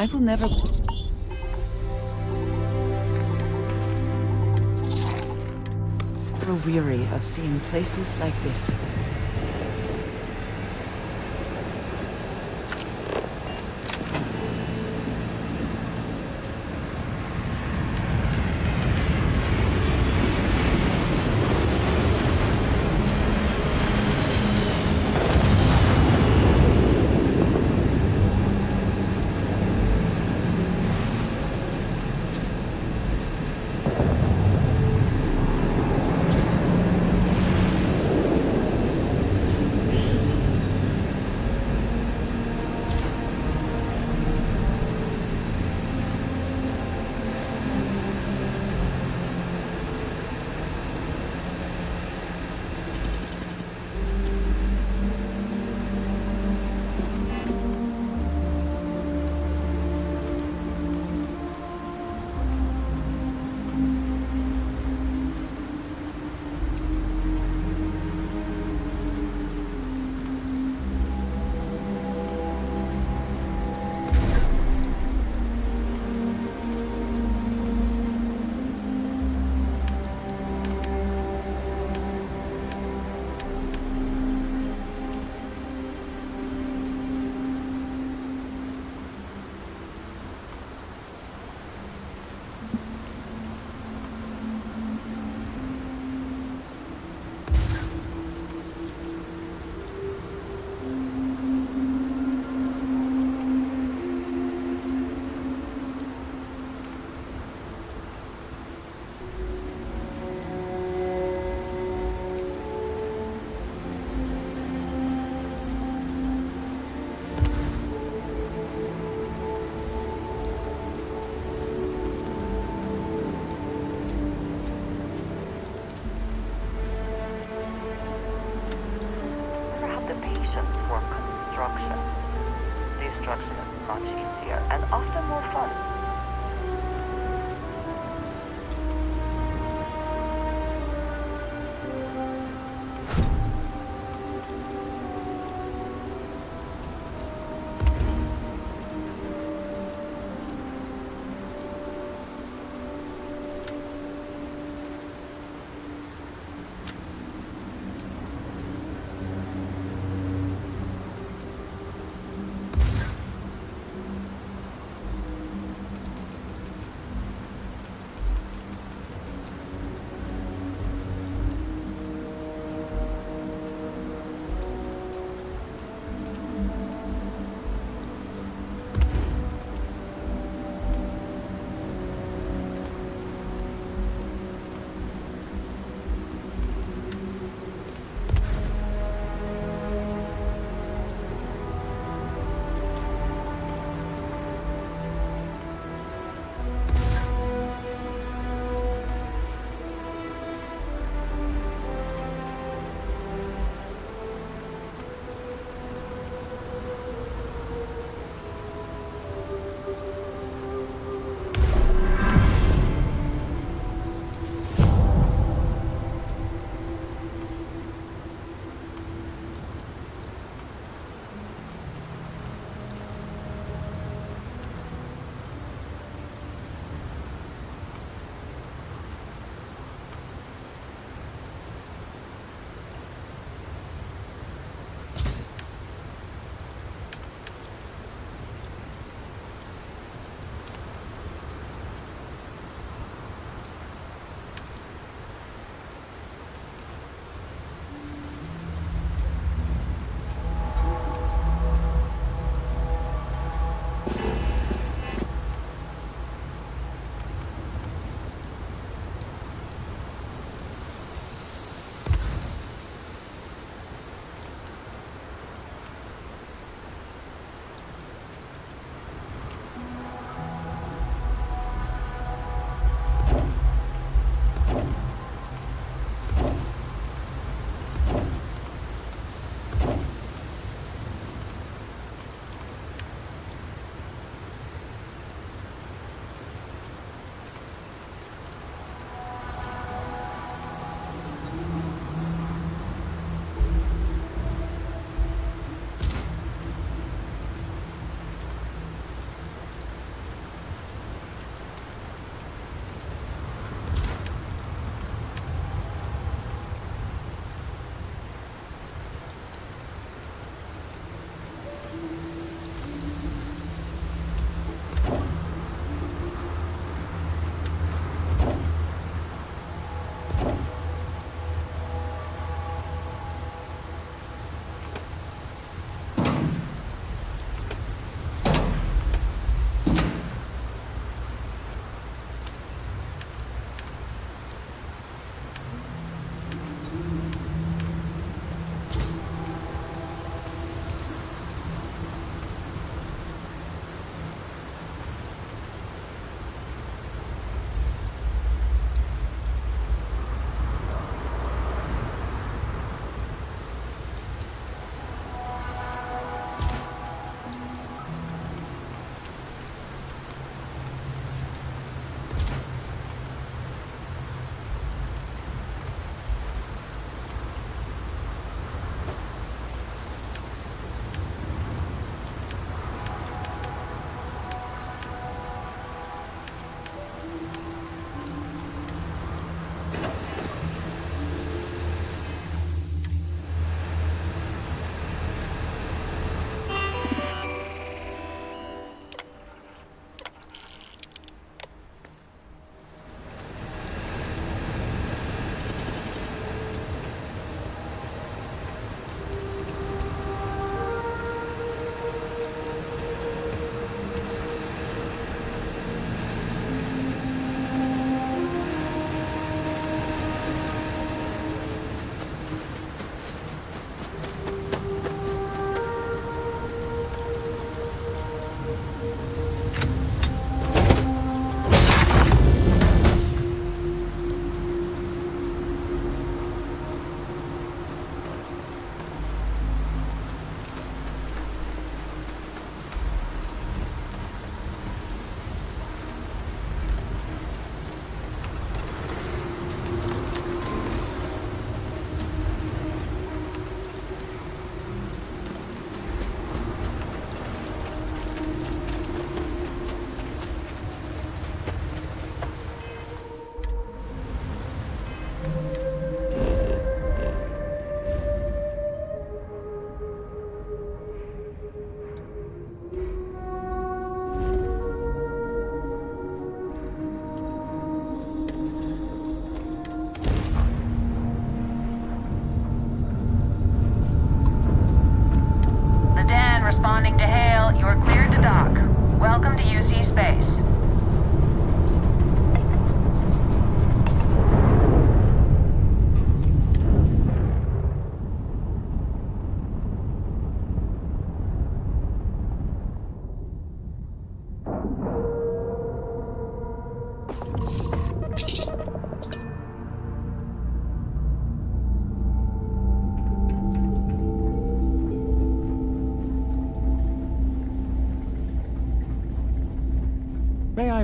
I will never... grow weary of seeing places like this. destruction. Destruction is much easier and often more fun.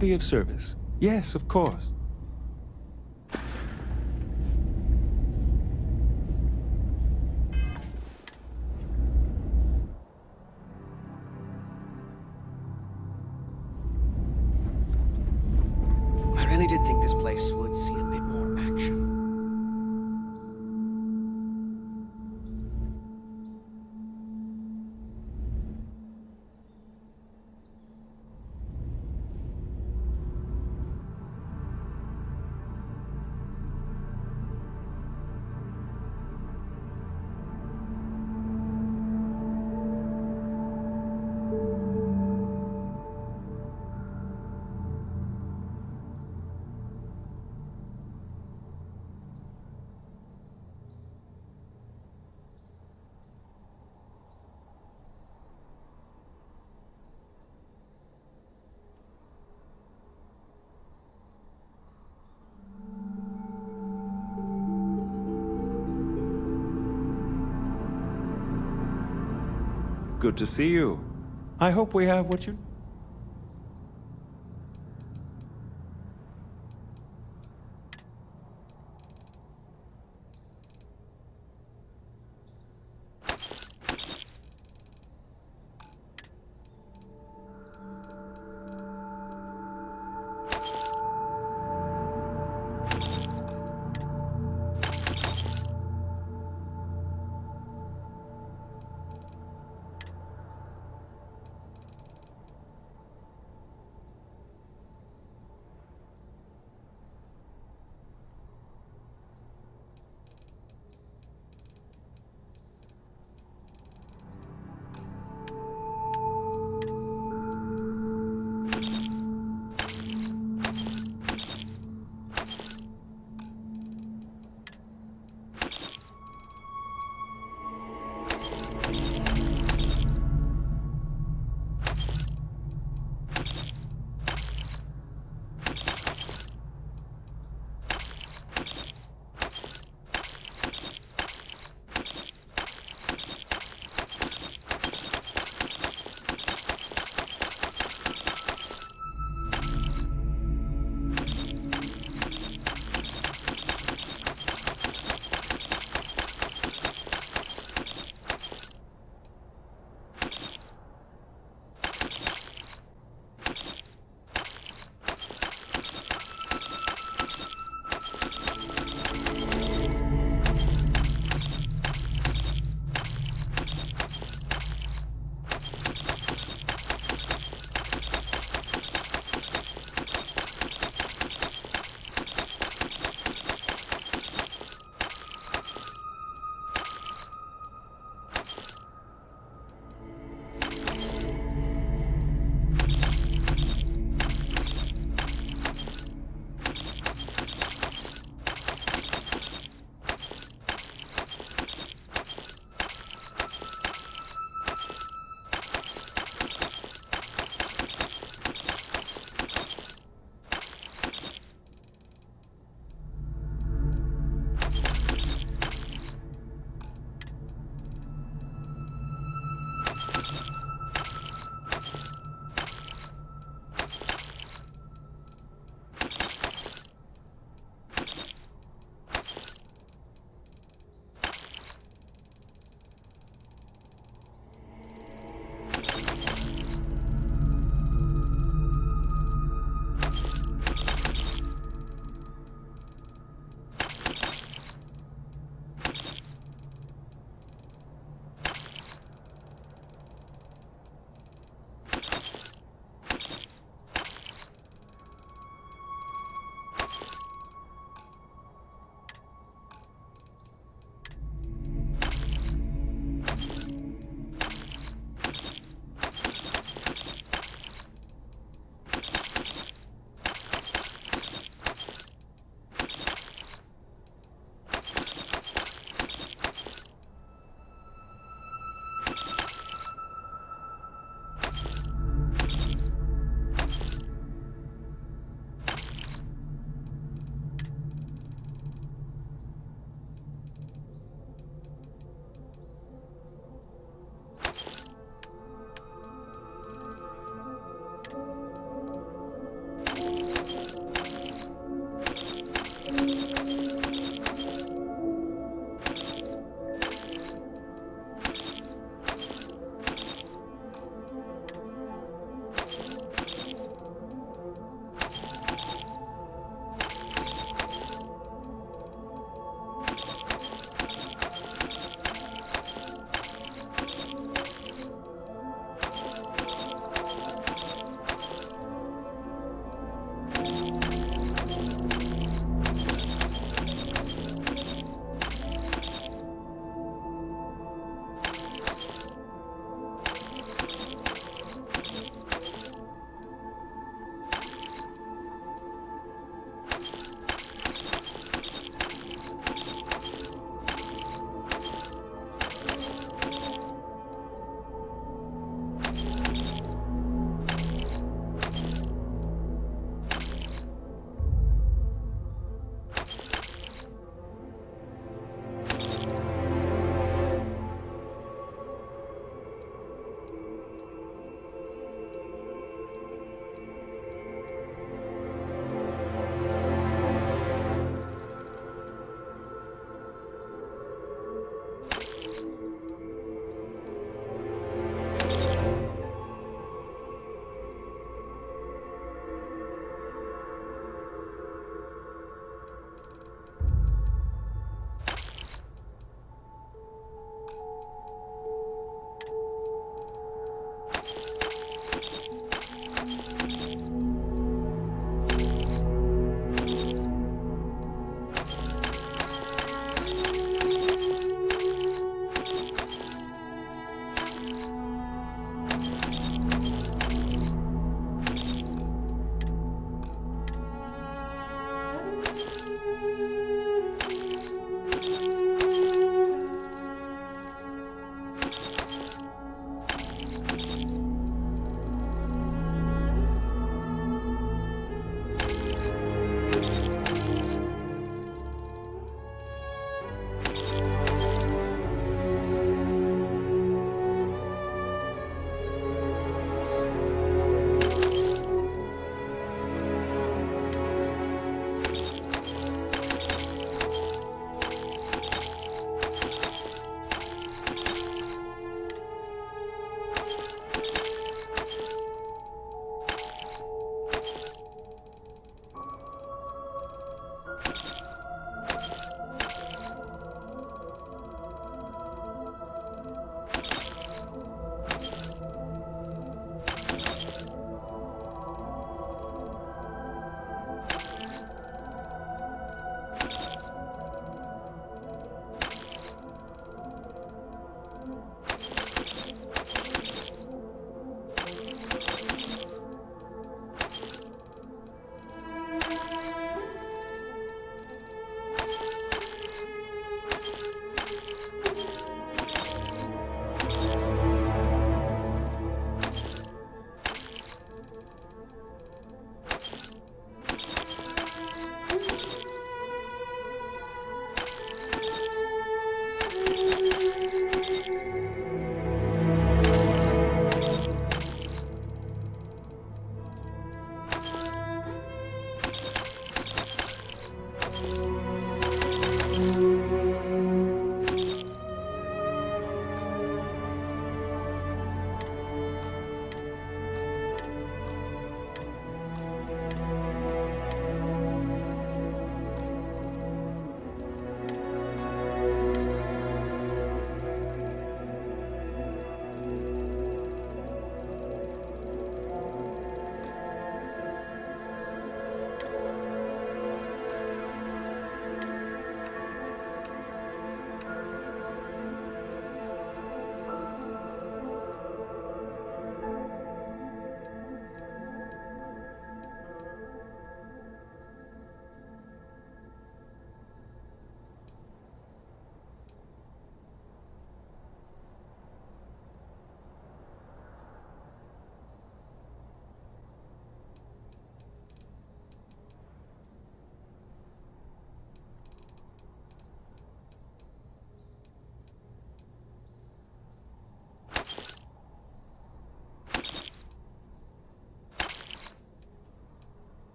be of service? Yes, of course. I really did think this place would see a bit more action. Good to see you. I hope we have what you...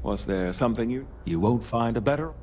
Was there something you won't find a better?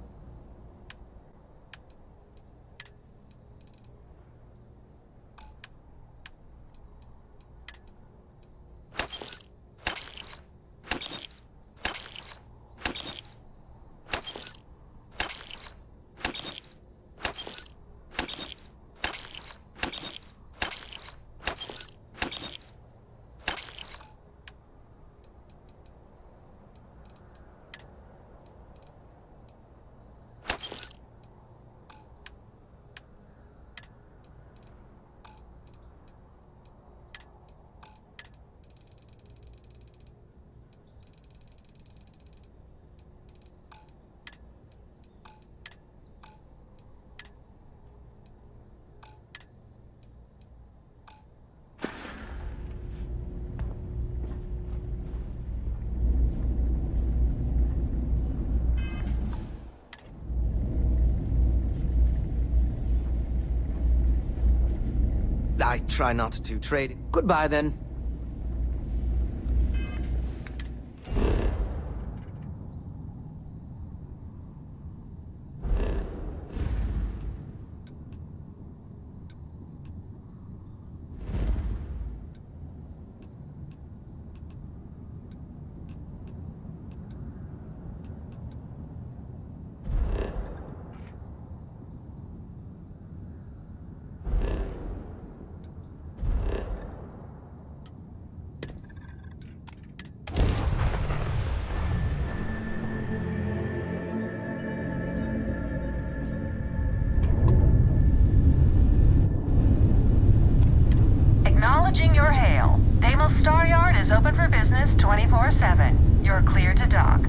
I try not to trade. Goodbye, then. Acknowledging your hail. Deimos Star Yard is open for business 24/7. You're clear to dock.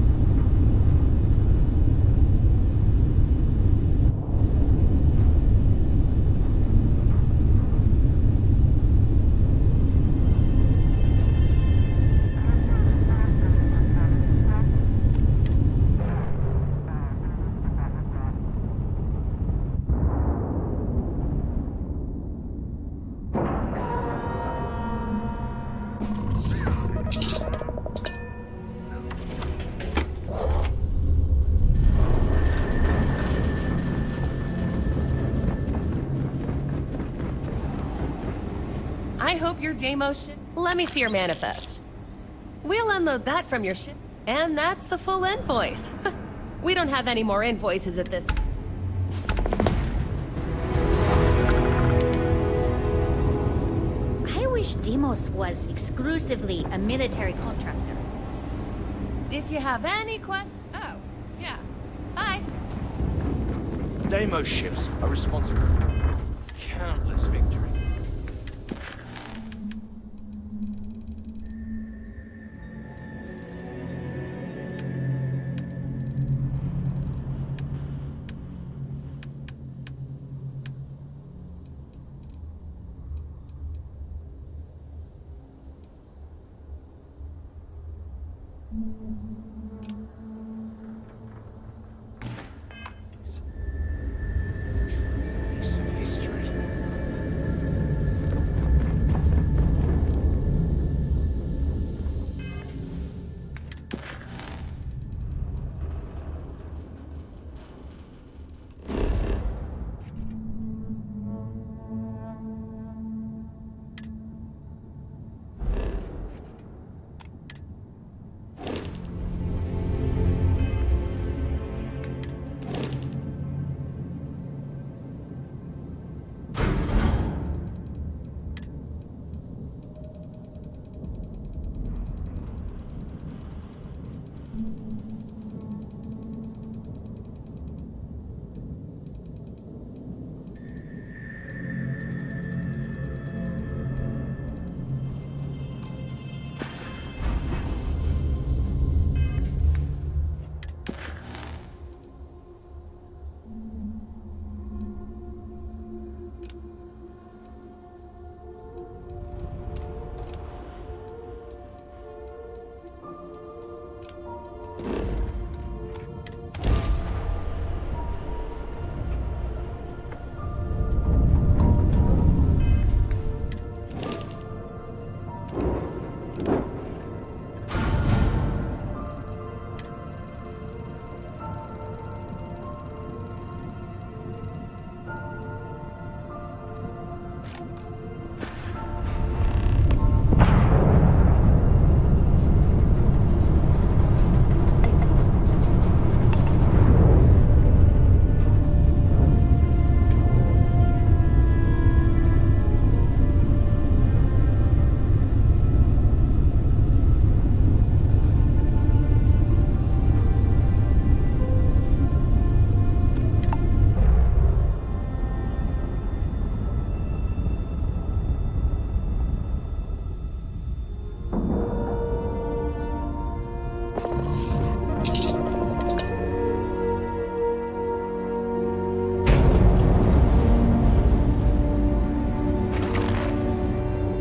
I hope your Deimos ship... Let me see your manifest. We'll unload that from your ship, and that's the full invoice. We don't have any more invoices at this... I wish Deimos was exclusively a military contractor. If you have any questions... Oh, yeah. Bye. Deimos ships are responsible for countless victories. Piece of history.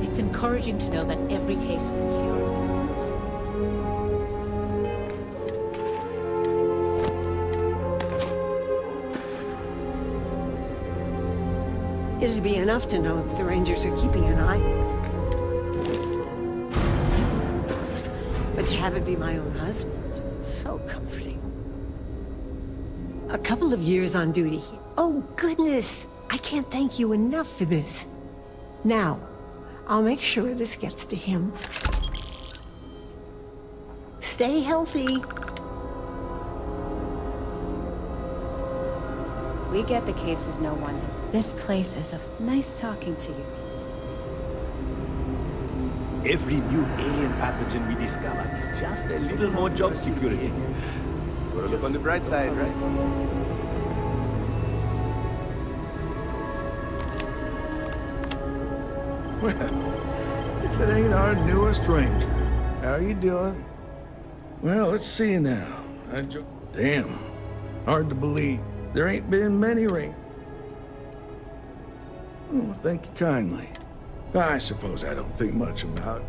It's encouraging to know that every case will cure. It'd be enough to know that the Rangers are keeping an eye. But to have it be my own husband, so comforting. A couple of years on duty. Oh, goodness! I can't thank you enough for this. Now, I'll make sure this gets to him. Stay healthy. We get the cases no one has. This place is a nice talking to you. Every new alien pathogen we discover is just a little more job security. Gotta look on the bright side, right? Well, if it ain't our newest ranger. How you doing? Well, let's see now. Damn. Hard to believe. There ain't been many rain. Oh, thank you kindly. I suppose I don't think much about it.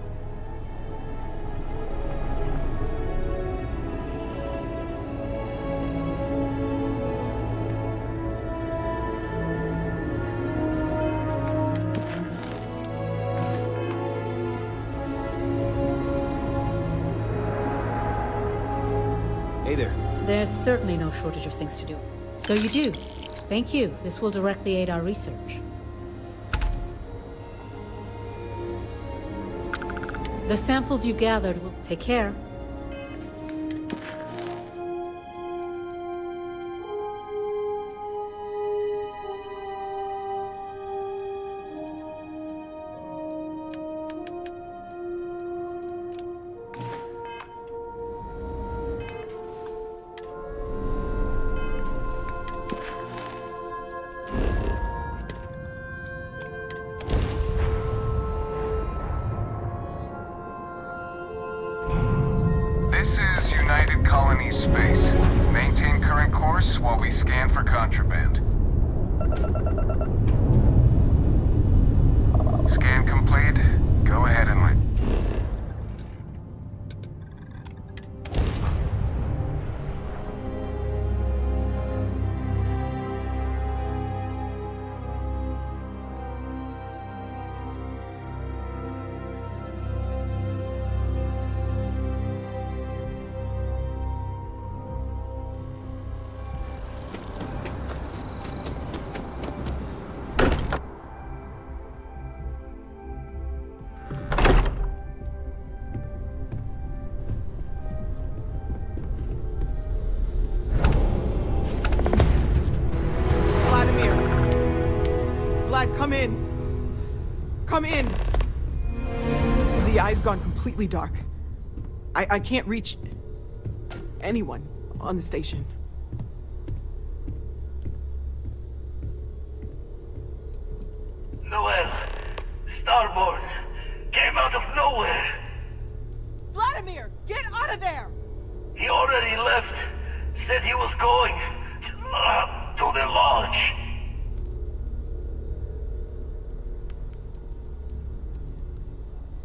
Hey there. There's certainly no shortage of things to do. So you do. Thank you. This will directly aid our research. The samples you've gathered will take care. This is United Colony Space. Maintain current course while we scan for contraband. Scan complete. Go ahead and land. Come in. Come in. The eye's gone completely dark. I can't reach anyone on the station. Noel, Starborn, came out of nowhere. Vladimir, get out of there! He already left. Said he was going to the lodge.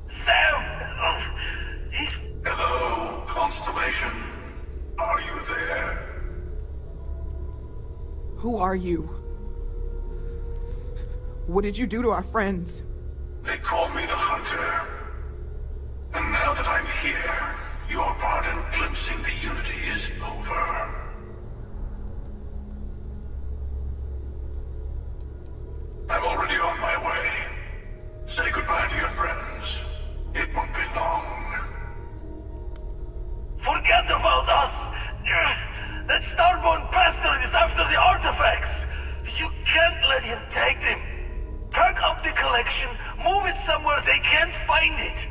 Sam! He's... Hello, Constellation. Are you there? Who are you? What did you do to our friends? They call me the Hunter. And now that I'm here, your part in glimpsing the Unity is over. I'm already on my way. Say goodbye to your friends. It won't be long. Forget about us! That Starborn bastard is after the artifacts! You can't let him take them! Pack up the collection, move it somewhere they can't find it!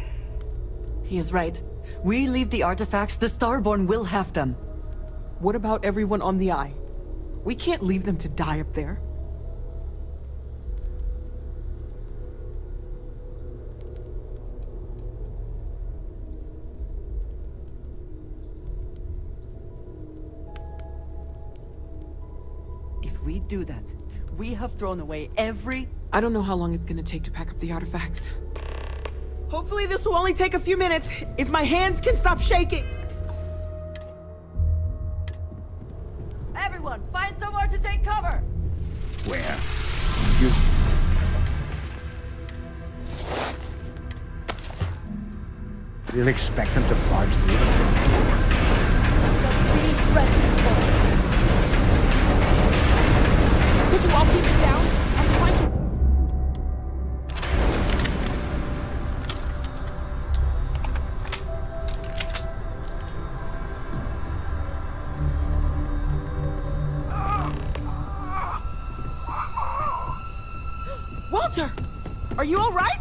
He is right. We leave the artifacts, the Starborn will have them. What about everyone on the Eye? We can't leave them to die up there. Don't do that. We have thrown away every... I don't know how long it's gonna take to pack up the artifacts. Hopefully this will only take a few minutes, if my hands can stop shaking! Everyone, find somewhere to take cover! Where? You'll expect them to barge through the front door. Just be ready for it. Could you all keep it down? I'm trying to... Walter! Are you all right?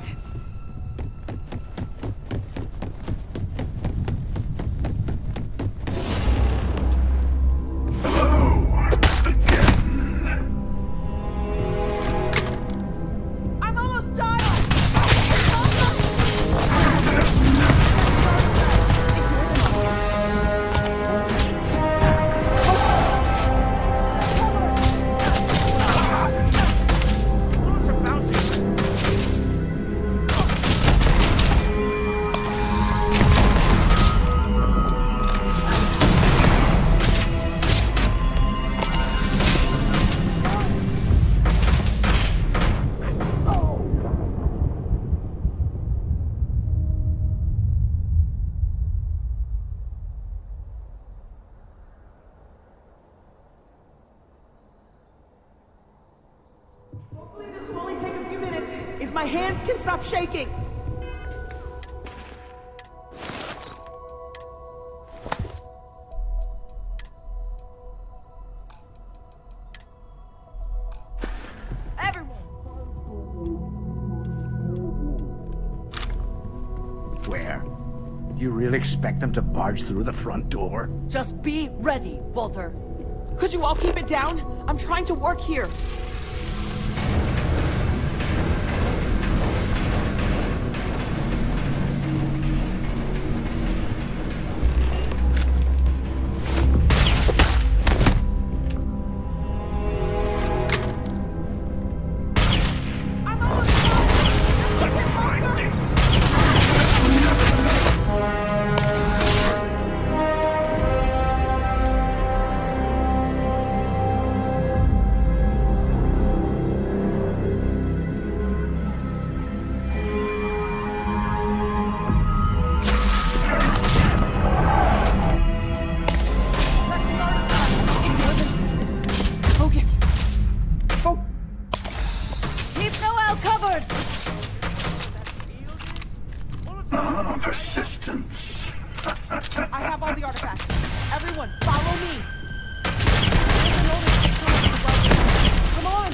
I'm almost done! Hopefully this will only take a few minutes, if my hands can stop shaking. Where? You really expect them to barge through the front door? Just be ready, Walter. Could you all keep it down? I'm trying to work here. Persistence. I have all the artifacts. Everyone, follow me. Come on.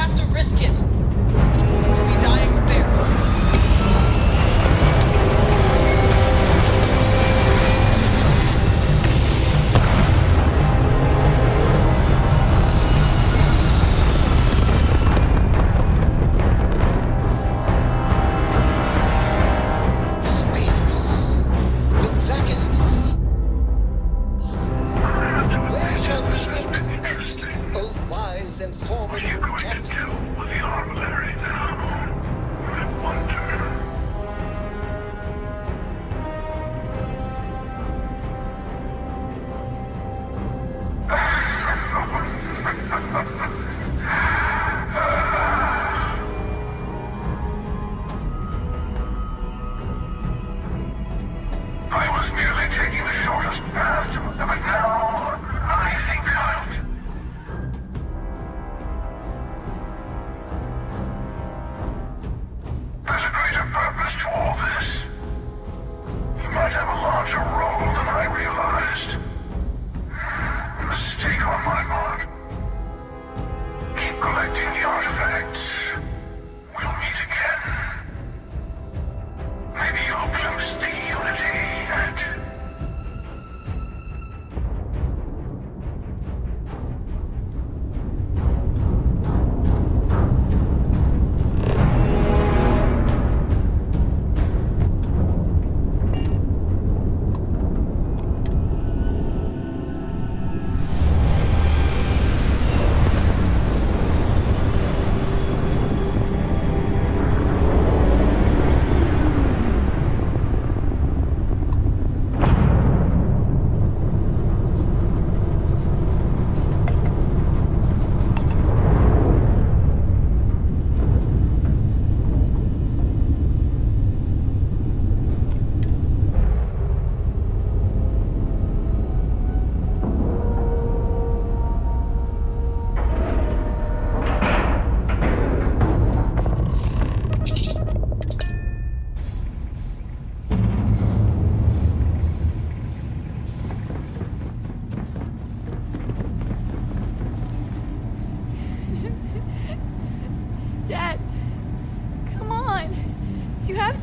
have to risk it. We could be dying there.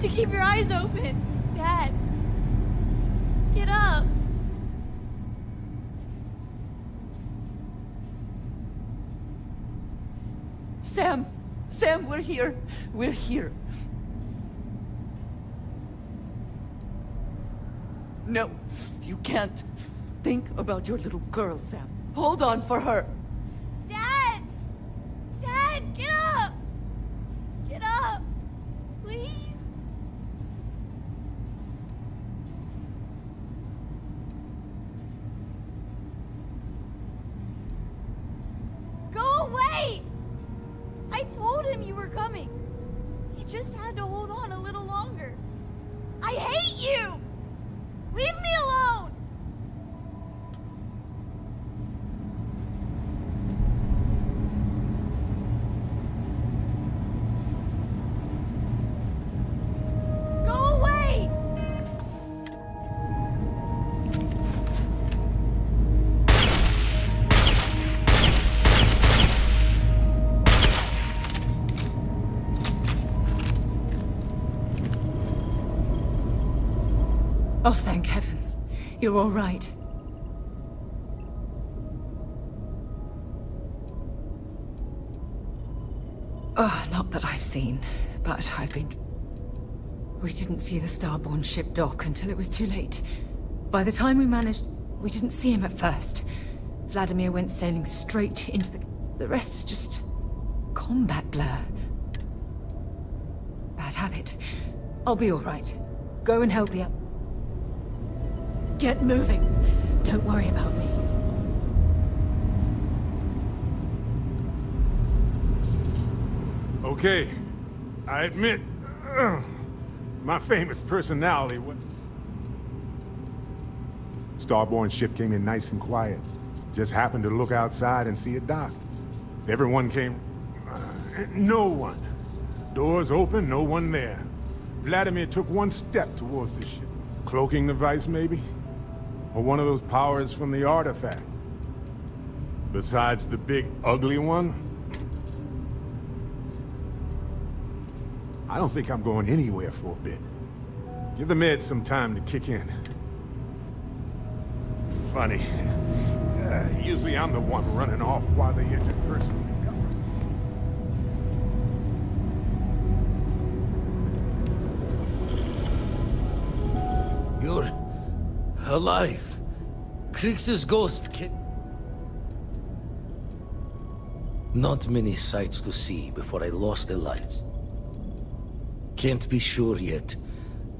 To keep your eyes open. Dad. Get up. Sam! Sam, we're here. We're here. No, you can't. Think about your little girl, Sam. Hold on for her. Dad! Dad, get up! Get up! Please? Go away! I told him you were coming. He just had to hold on a little longer. I hate you! Leave me alone! Go away! Oh, thank heavens. You're all right. Oh, not that I've seen, but I've been... We didn't see the Starborn ship dock until it was too late. By the time we managed, we didn't see him at first. Vladimir went sailing straight into the... The rest is just... combat blur. Bad habit. I'll be all right. Go and help the other... Get moving. Don't worry about me. Okay, I admit, my famous personality. Starborn ship came in nice and quiet. Just happened to look outside and see it dock. Everyone came... no one. Doors open, no one there. Vladimir took one step towards the ship. Cloaking device, maybe? Or one of those powers from the artifact. Besides the big, ugly one? I don't think I'm going anywhere for a bit. Give the meds some time to kick in. Funny. Usually I'm the one running off while the injured person recovers. You're alive. Krix's ghost can... Not many sights to see before I lost the lights. Can't be sure yet.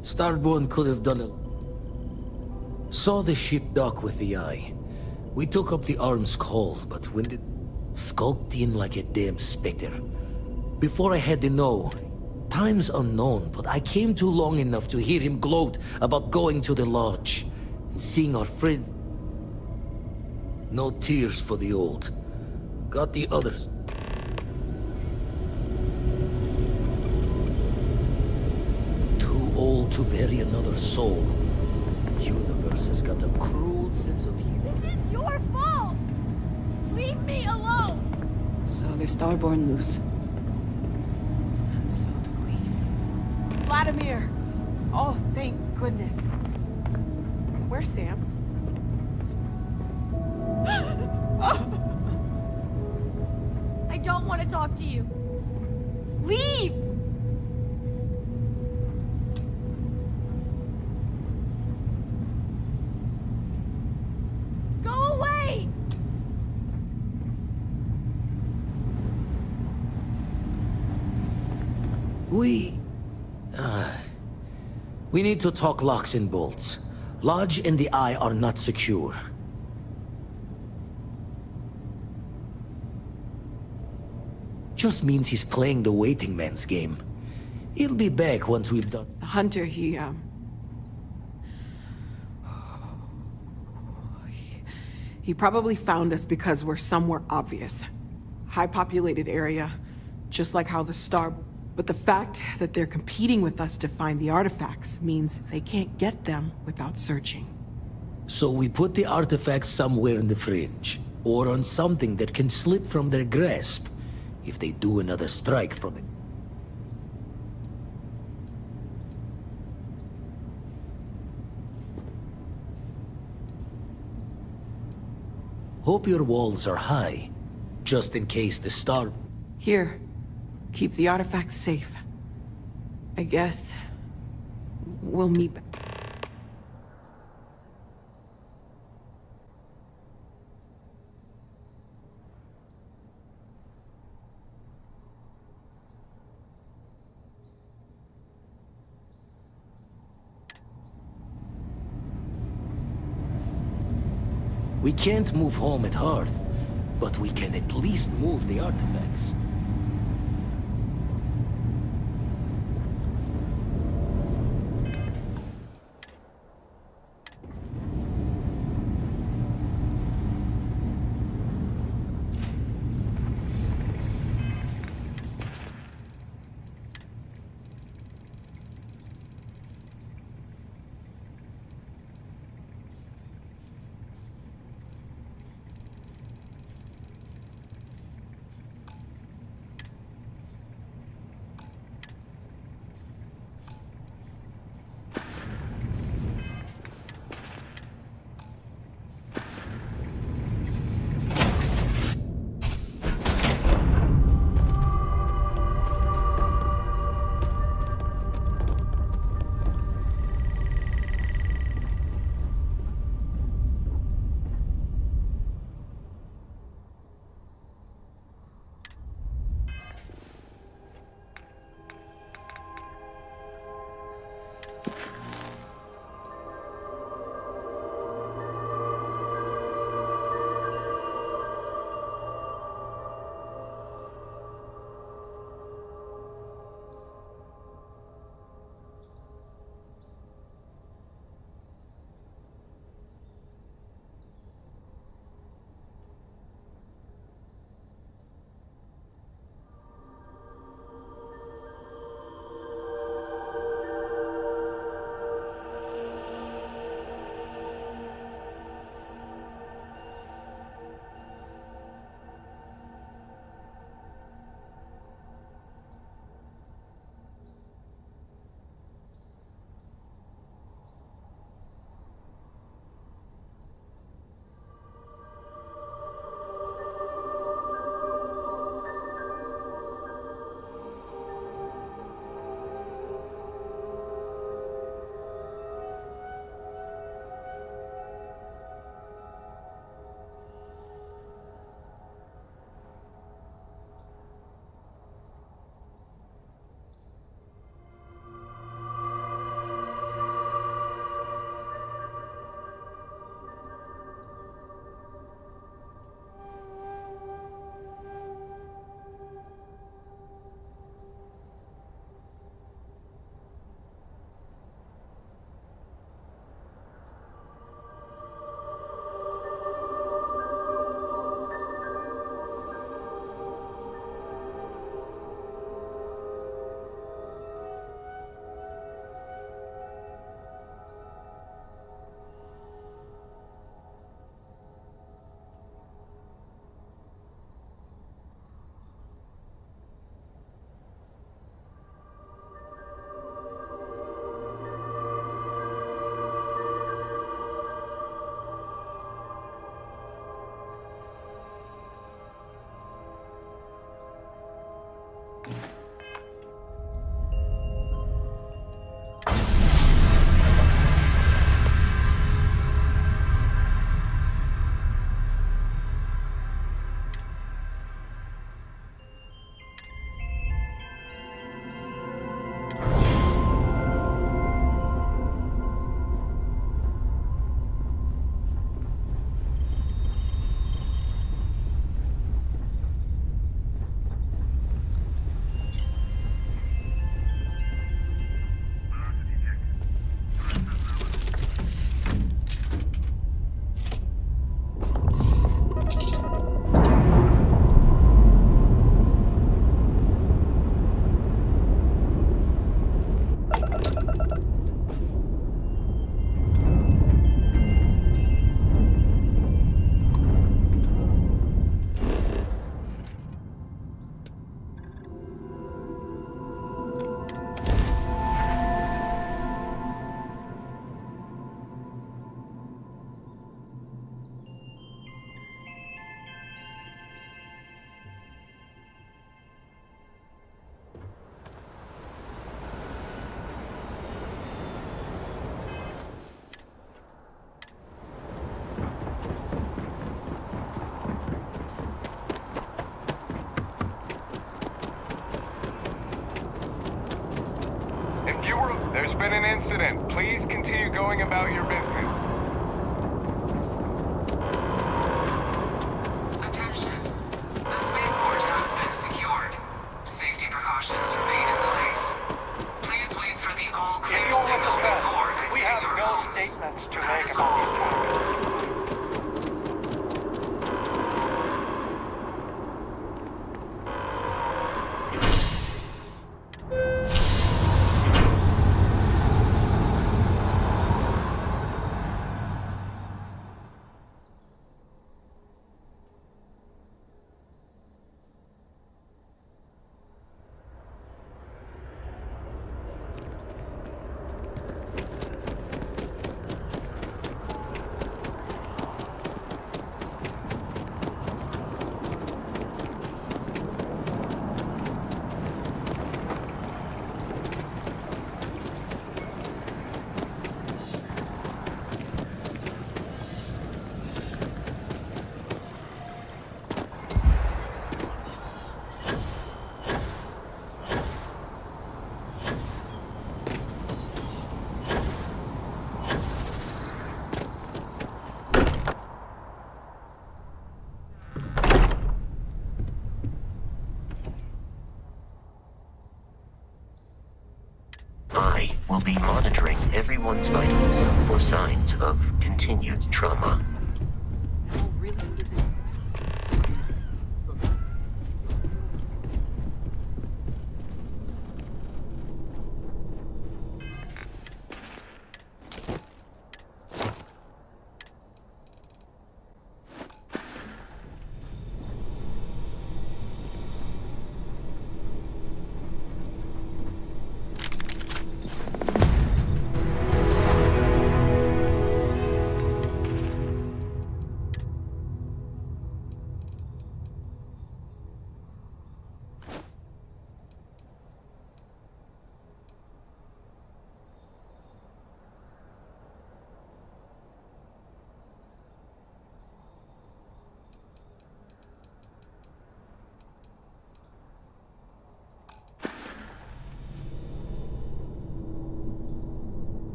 Starborn could have done it. Saw the ship dock with the eye. We took up the arm's call, but when it skulked in like a damn specter. Before I had to know, time's unknown, but I came too long enough to hear him gloat about going to the lodge and seeing our friend. No tears for the old. Got the others. Too old to bury another soul. Universe has got a cruel sense of humor. This is your fault! Leave me alone! So the Starborn lose. And so do we. Vladimir! Oh, thank goodness. Where's Sam? I don't want to talk to you. Leave! Go away! We need to talk locks and bolts. Lodge and the Eye are not secure. Just means he's playing the waiting man's game. He'll be back once we've done... Hunter, he probably found us because we're somewhere obvious. High-populated area, just like how the Star... But the fact that they're competing with us to find the artifacts means they can't get them without searching. So we put the artifacts somewhere in the fringe, or on something that can slip from their grasp, if they do another strike from it. Hope your walls are high, just in case the Star... Here, keep the artifacts safe. I guess we'll meet back. We can't move home at Hearth, but we can at least move the artifacts. been an incident. Please continue going about your business. Attention. The spaceport has been secured. Safety precautions remain in place. Please wait for the all-clear signal before exiting your homes. We have no statements to make about this topic. I will be monitoring everyone's vitals for signs of continued trauma.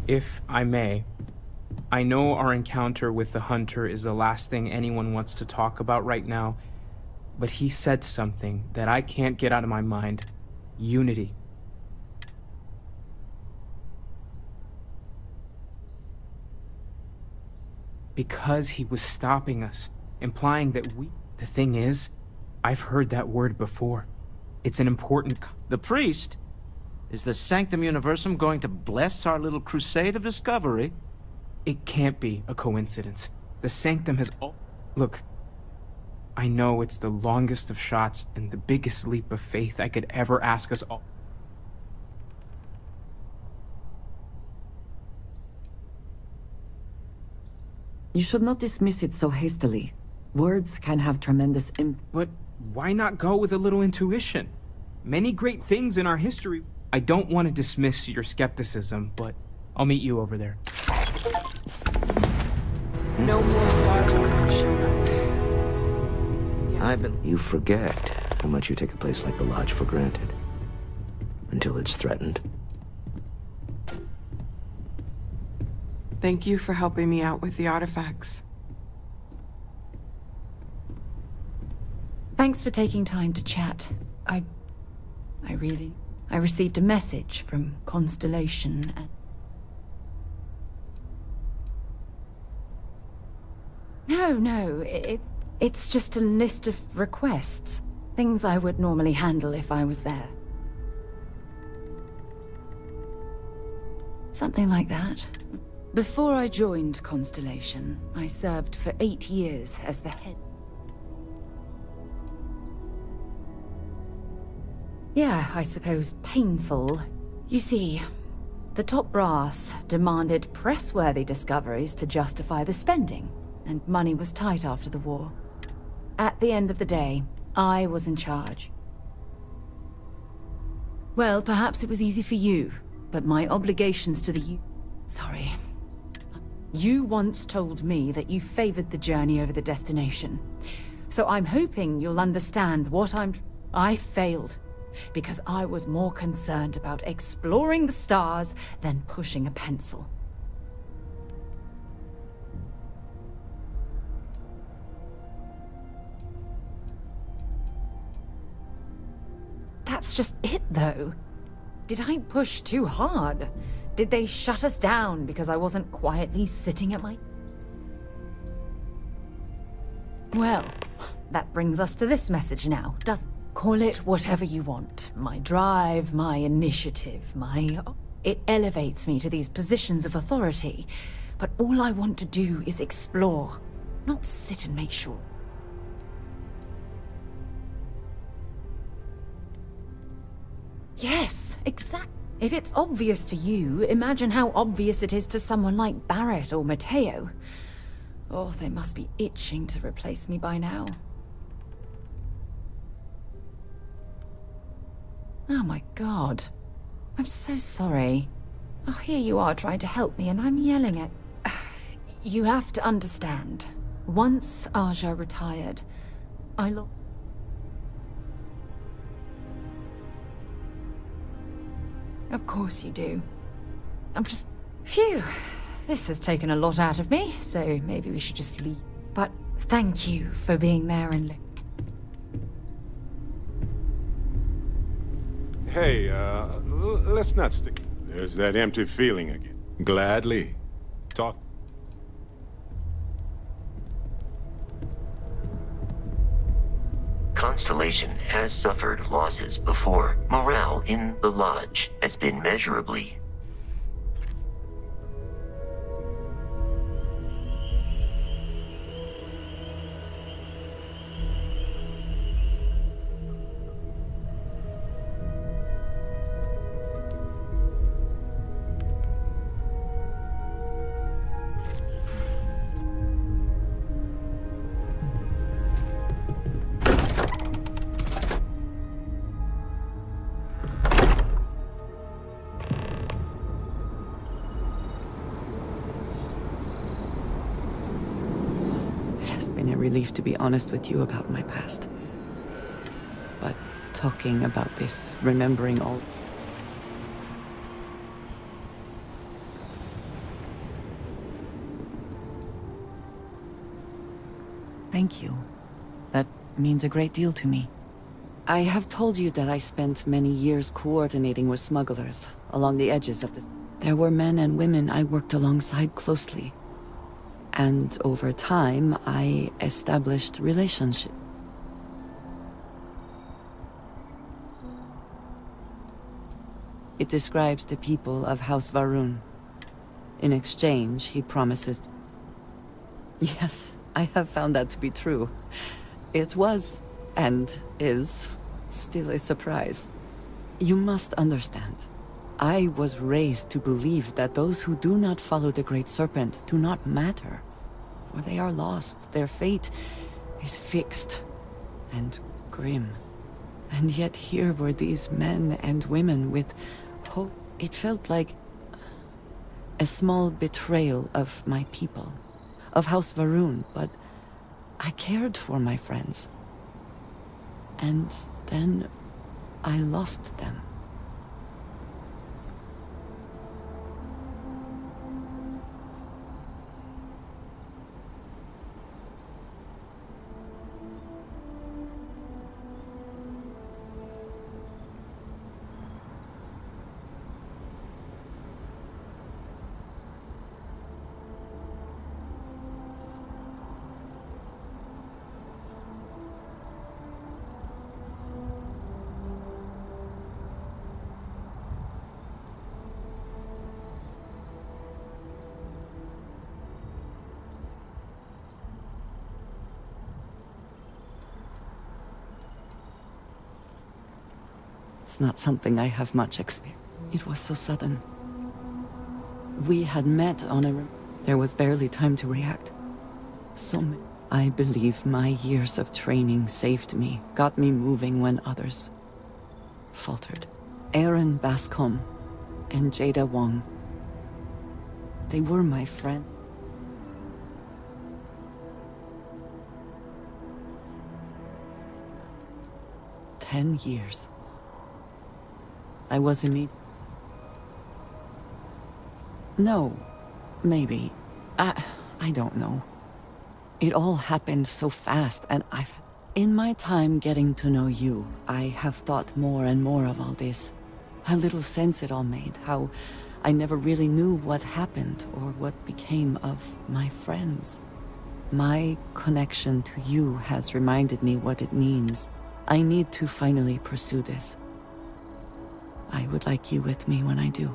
If I may, I know our encounter with the Hunter is the last thing anyone wants to talk about right now, but he said something that I can't get out of my mind. Unity. Because he was stopping us, implying that we... The thing is, I've heard that word before. It's an important... The priest? Is the Sanctum Universum going to bless our little crusade of discovery? It can't be a coincidence. The Sanctum has... Look, I know it's the longest of shots and the biggest leap of faith I could ever ask us all. You should not dismiss it so hastily. Words can have tremendous But why not go with a little intuition? Many great things in our history... I don't want to dismiss your skepticism, but I'll meet you over there. No more Starborn have shown up. You forget how much you take a place like the Lodge for granted. Until it's threatened. Thank you for helping me out with the artifacts. Thanks for taking time to chat. I received a message from Constellation and... No, it's just a list of requests. Things I would normally handle if I was there. Something like that. Before I joined Constellation, I served for 8 years as the head. Yeah, I suppose painful. You see, the top brass demanded press-worthy discoveries to justify the spending, and money was tight after the war. At the end of the day, I was in charge. Well, perhaps it was easy for you, but my obligations to the Sorry. You once told me that you favored the journey over the destination. So I'm hoping you'll understand what I failed, because I was more concerned about exploring the stars than pushing a pencil. That's just it, though. Did I push too hard? Did they shut us down because I wasn't quietly sitting at my... Well, that brings us to this message now, doesn't it? Call it whatever you want. My drive, my initiative, It elevates me to these positions of authority. But all I want to do is explore, not sit and make sure. Yes, exactly. If it's obvious to you, imagine how obvious it is to someone like Barrett or Mateo. Oh, they must be itching to replace me by now. Oh my god. I'm so sorry. Oh, here you are trying to help me and I'm yelling at... You have to understand. Once Aja retired, Of course you do. I'm just... Phew. This has taken a lot out of me, so maybe we should just leave. But thank you for being there and... Hey, let's not stick. There's that empty feeling again. Gladly. Talk. Constellation has suffered losses before. Morale in the Lodge has been measurably. Relief to be honest with you about my past. But talking about this, remembering all... Thank you. That means a great deal to me. I have told you that I spent many years coordinating with smugglers along the edges of the... There were men and women I worked alongside closely. And over time, I established relationships. It describes the people of House Va'ruun. In exchange, he promises... Yes, I have found that to be true. It was, and is, still a surprise. You must understand. I was raised to believe that those who do not follow the Great Serpent do not matter. For they are lost, their fate is fixed and grim. And yet here were these men and women with hope. It felt like a small betrayal of my people, of House Va'ruun, but I cared for my friends. And then I lost them. It's not something I have much experience. It was so sudden. We had met on a... There was barely time to react. I believe my years of training saved me, got me moving when others faltered. Aaron Bascom and Jada Wong. They were my friend. 10 years. I was immediate. No, maybe. I don't know. It all happened so fast, and in my time getting to know you, I have thought more and more of all this. How little sense it all made, how I never really knew what happened or what became of my friends. My connection to you has reminded me what it means. I need to finally pursue this. I would like you with me when I do.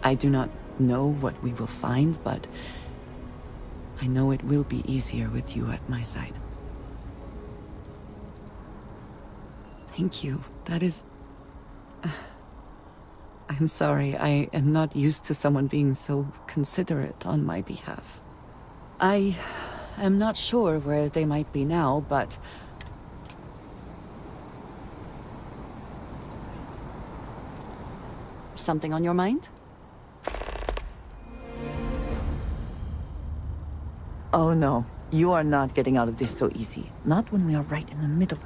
I do not know what we will find, but I know it will be easier with you at my side. Thank you. That is... I'm sorry, I am not used to someone being so considerate on my behalf. I am not sure where they might be now, but... Something on your mind? Oh no, you are not getting out of this so easy. Not when we are right in the middle of...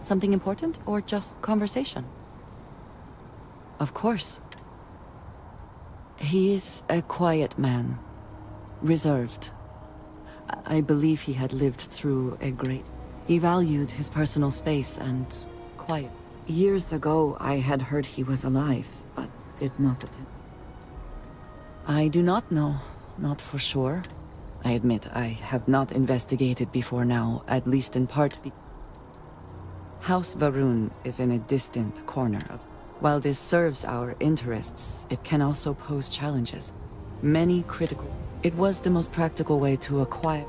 Something important, or just conversation? Of course. He is a quiet man. Reserved. I believe he had lived through a great... He valued his personal space and quiet. Years ago, I had heard he was alive, but did not attend. I do not know. Not for sure. I admit I have not investigated before now, at least in part House Va'ruun is in a distant corner of... While this serves our interests, it can also pose challenges. Many critical... It was the most practical way to acquire...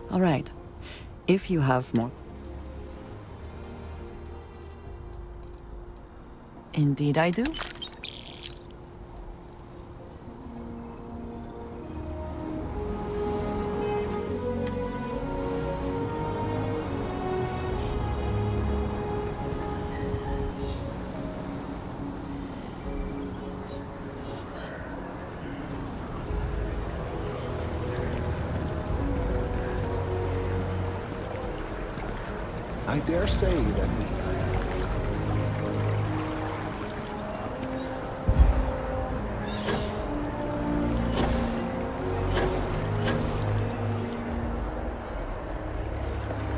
All right. If you have more... Indeed I do. I dare say that we...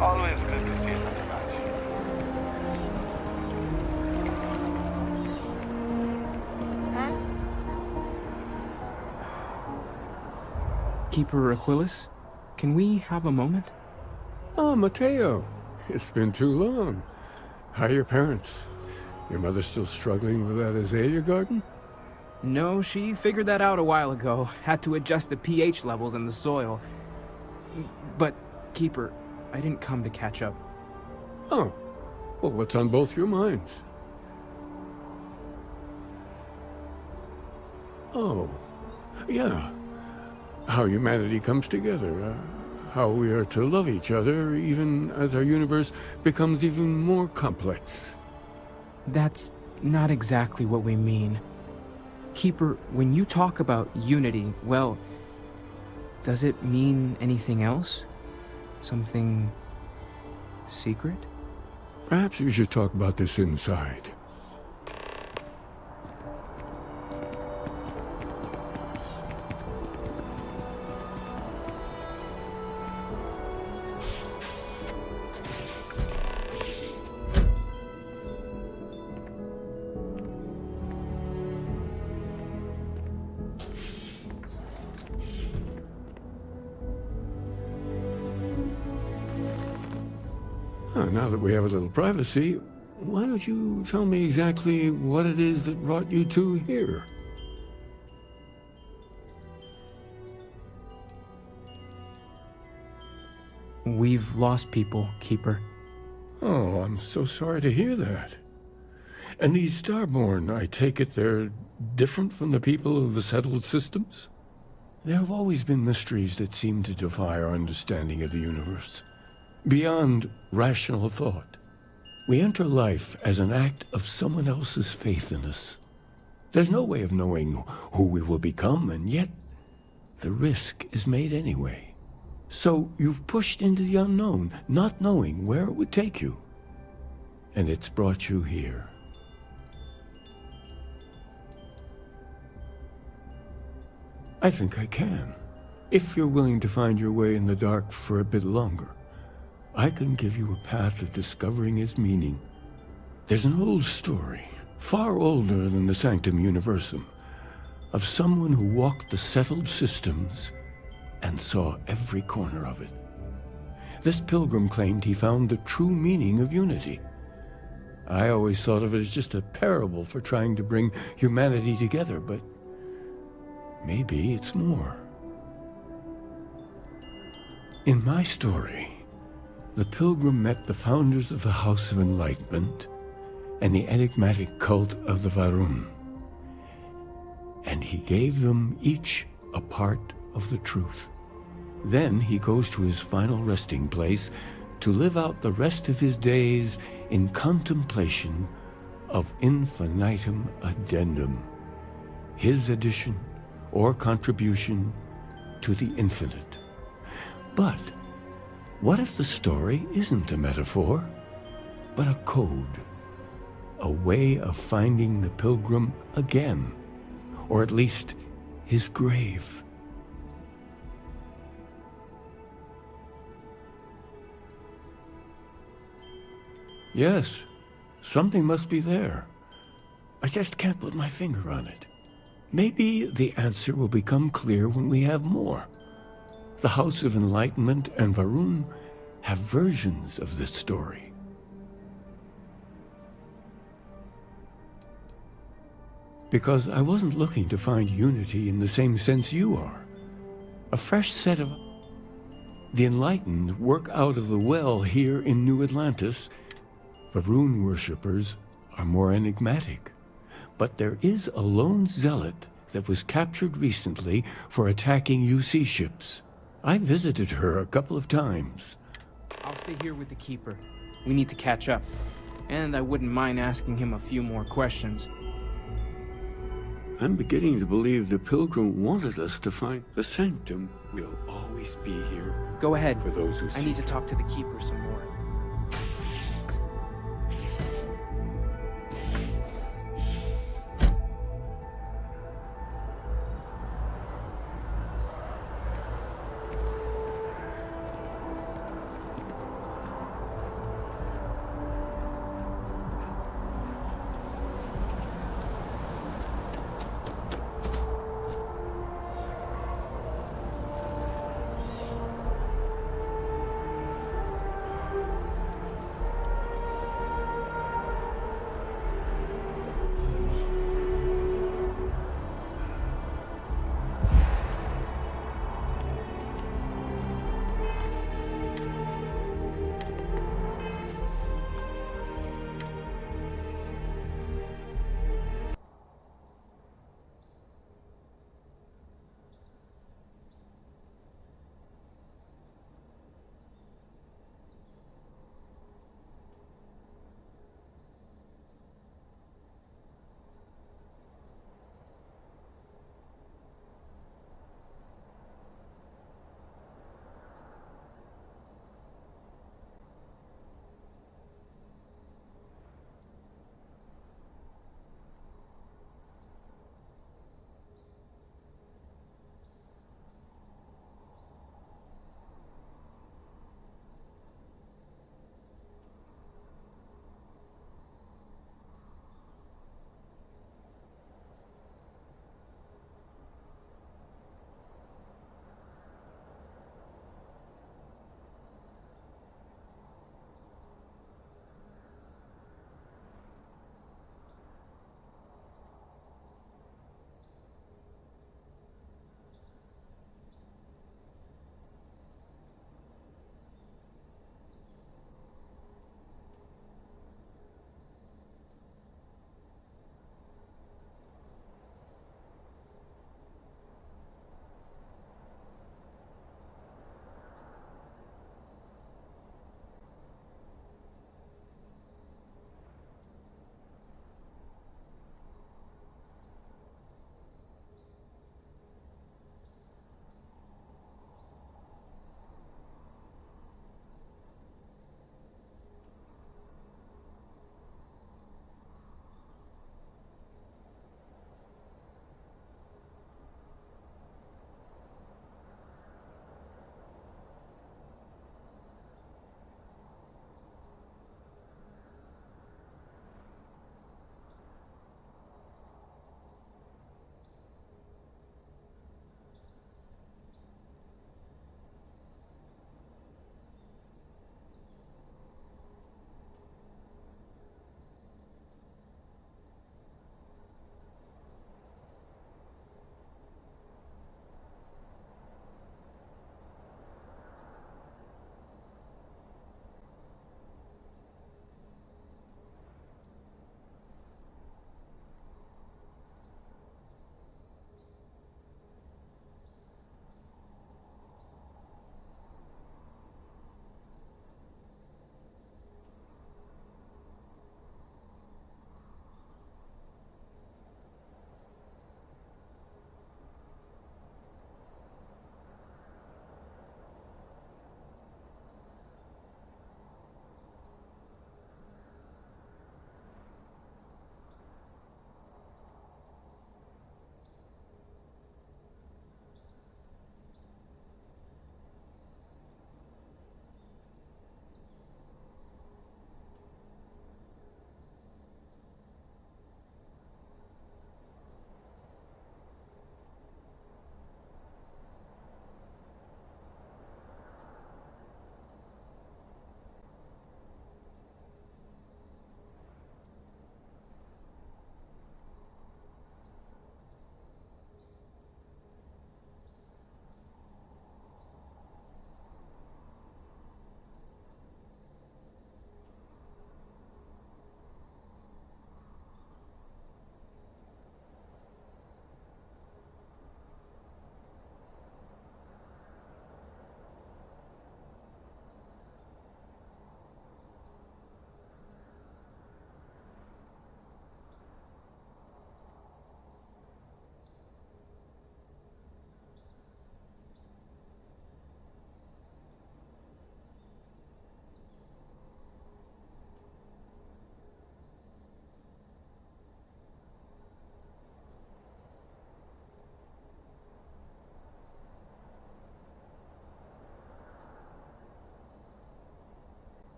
Always good to see such a match. Keeper Aquilus, can we have a moment? Ah, Mateo. It's been too long. How are your parents? Your mother still struggling with that azalea garden? No, she figured that out a while ago. Had to adjust the pH levels in the soil. But, Keeper, I didn't come to catch up. Oh. Well, what's on both your minds? Oh. Yeah. How humanity comes together. How we are to love each other, even as our universe becomes even more complex. That's not exactly what we mean. Keeper, when you talk about unity, well, does it mean anything else? Something secret? Perhaps we should talk about this inside. Now that we have a little privacy, why don't you tell me exactly what it is that brought you two here? We've lost people, Keeper. Oh, I'm so sorry to hear that. And these Starborn, I take it they're different from the people of the settled systems? There have always been mysteries that seem to defy our understanding of the universe. Beyond rational thought, we enter life as an act of someone else's faith in us. There's no way of knowing who we will become, and yet the risk is made anyway. So you've pushed into the unknown, not knowing where it would take you. And it's brought you here. I think I can. If you're willing to find your way in the dark for a bit longer, I can give you a path to discovering its meaning. There's an old story, far older than the Sanctum Universum, of someone who walked the settled systems and saw every corner of it. This pilgrim claimed he found the true meaning of unity. I always thought of it as just a parable for trying to bring humanity together, but maybe it's more. In my story, the pilgrim met the founders of the House of Enlightenment and the enigmatic cult of the Varun, and he gave them each a part of the truth. Then he goes to his final resting place to live out the rest of his days in contemplation of infinitum addendum, his addition or contribution to the infinite. But what if the story isn't a metaphor, but a code? A way of finding the pilgrim again, or at least his grave. Yes, something must be there. I just can't put my finger on it. Maybe the answer will become clear when we have more. The House of Enlightenment and Varun have versions of this story. Because I wasn't looking to find unity in the same sense you are. A fresh set of... The Enlightened work out of the well here in New Atlantis. Varun worshippers are more enigmatic. But there is a lone zealot that was captured recently for attacking UC ships. I visited her a couple of times. I'll stay here with the Keeper. We need to catch up. And I wouldn't mind asking him a few more questions. I'm beginning to believe the Pilgrim wanted us to find the Sanctum will always be here. Go ahead. For those who I need to talk to the Keeper some more.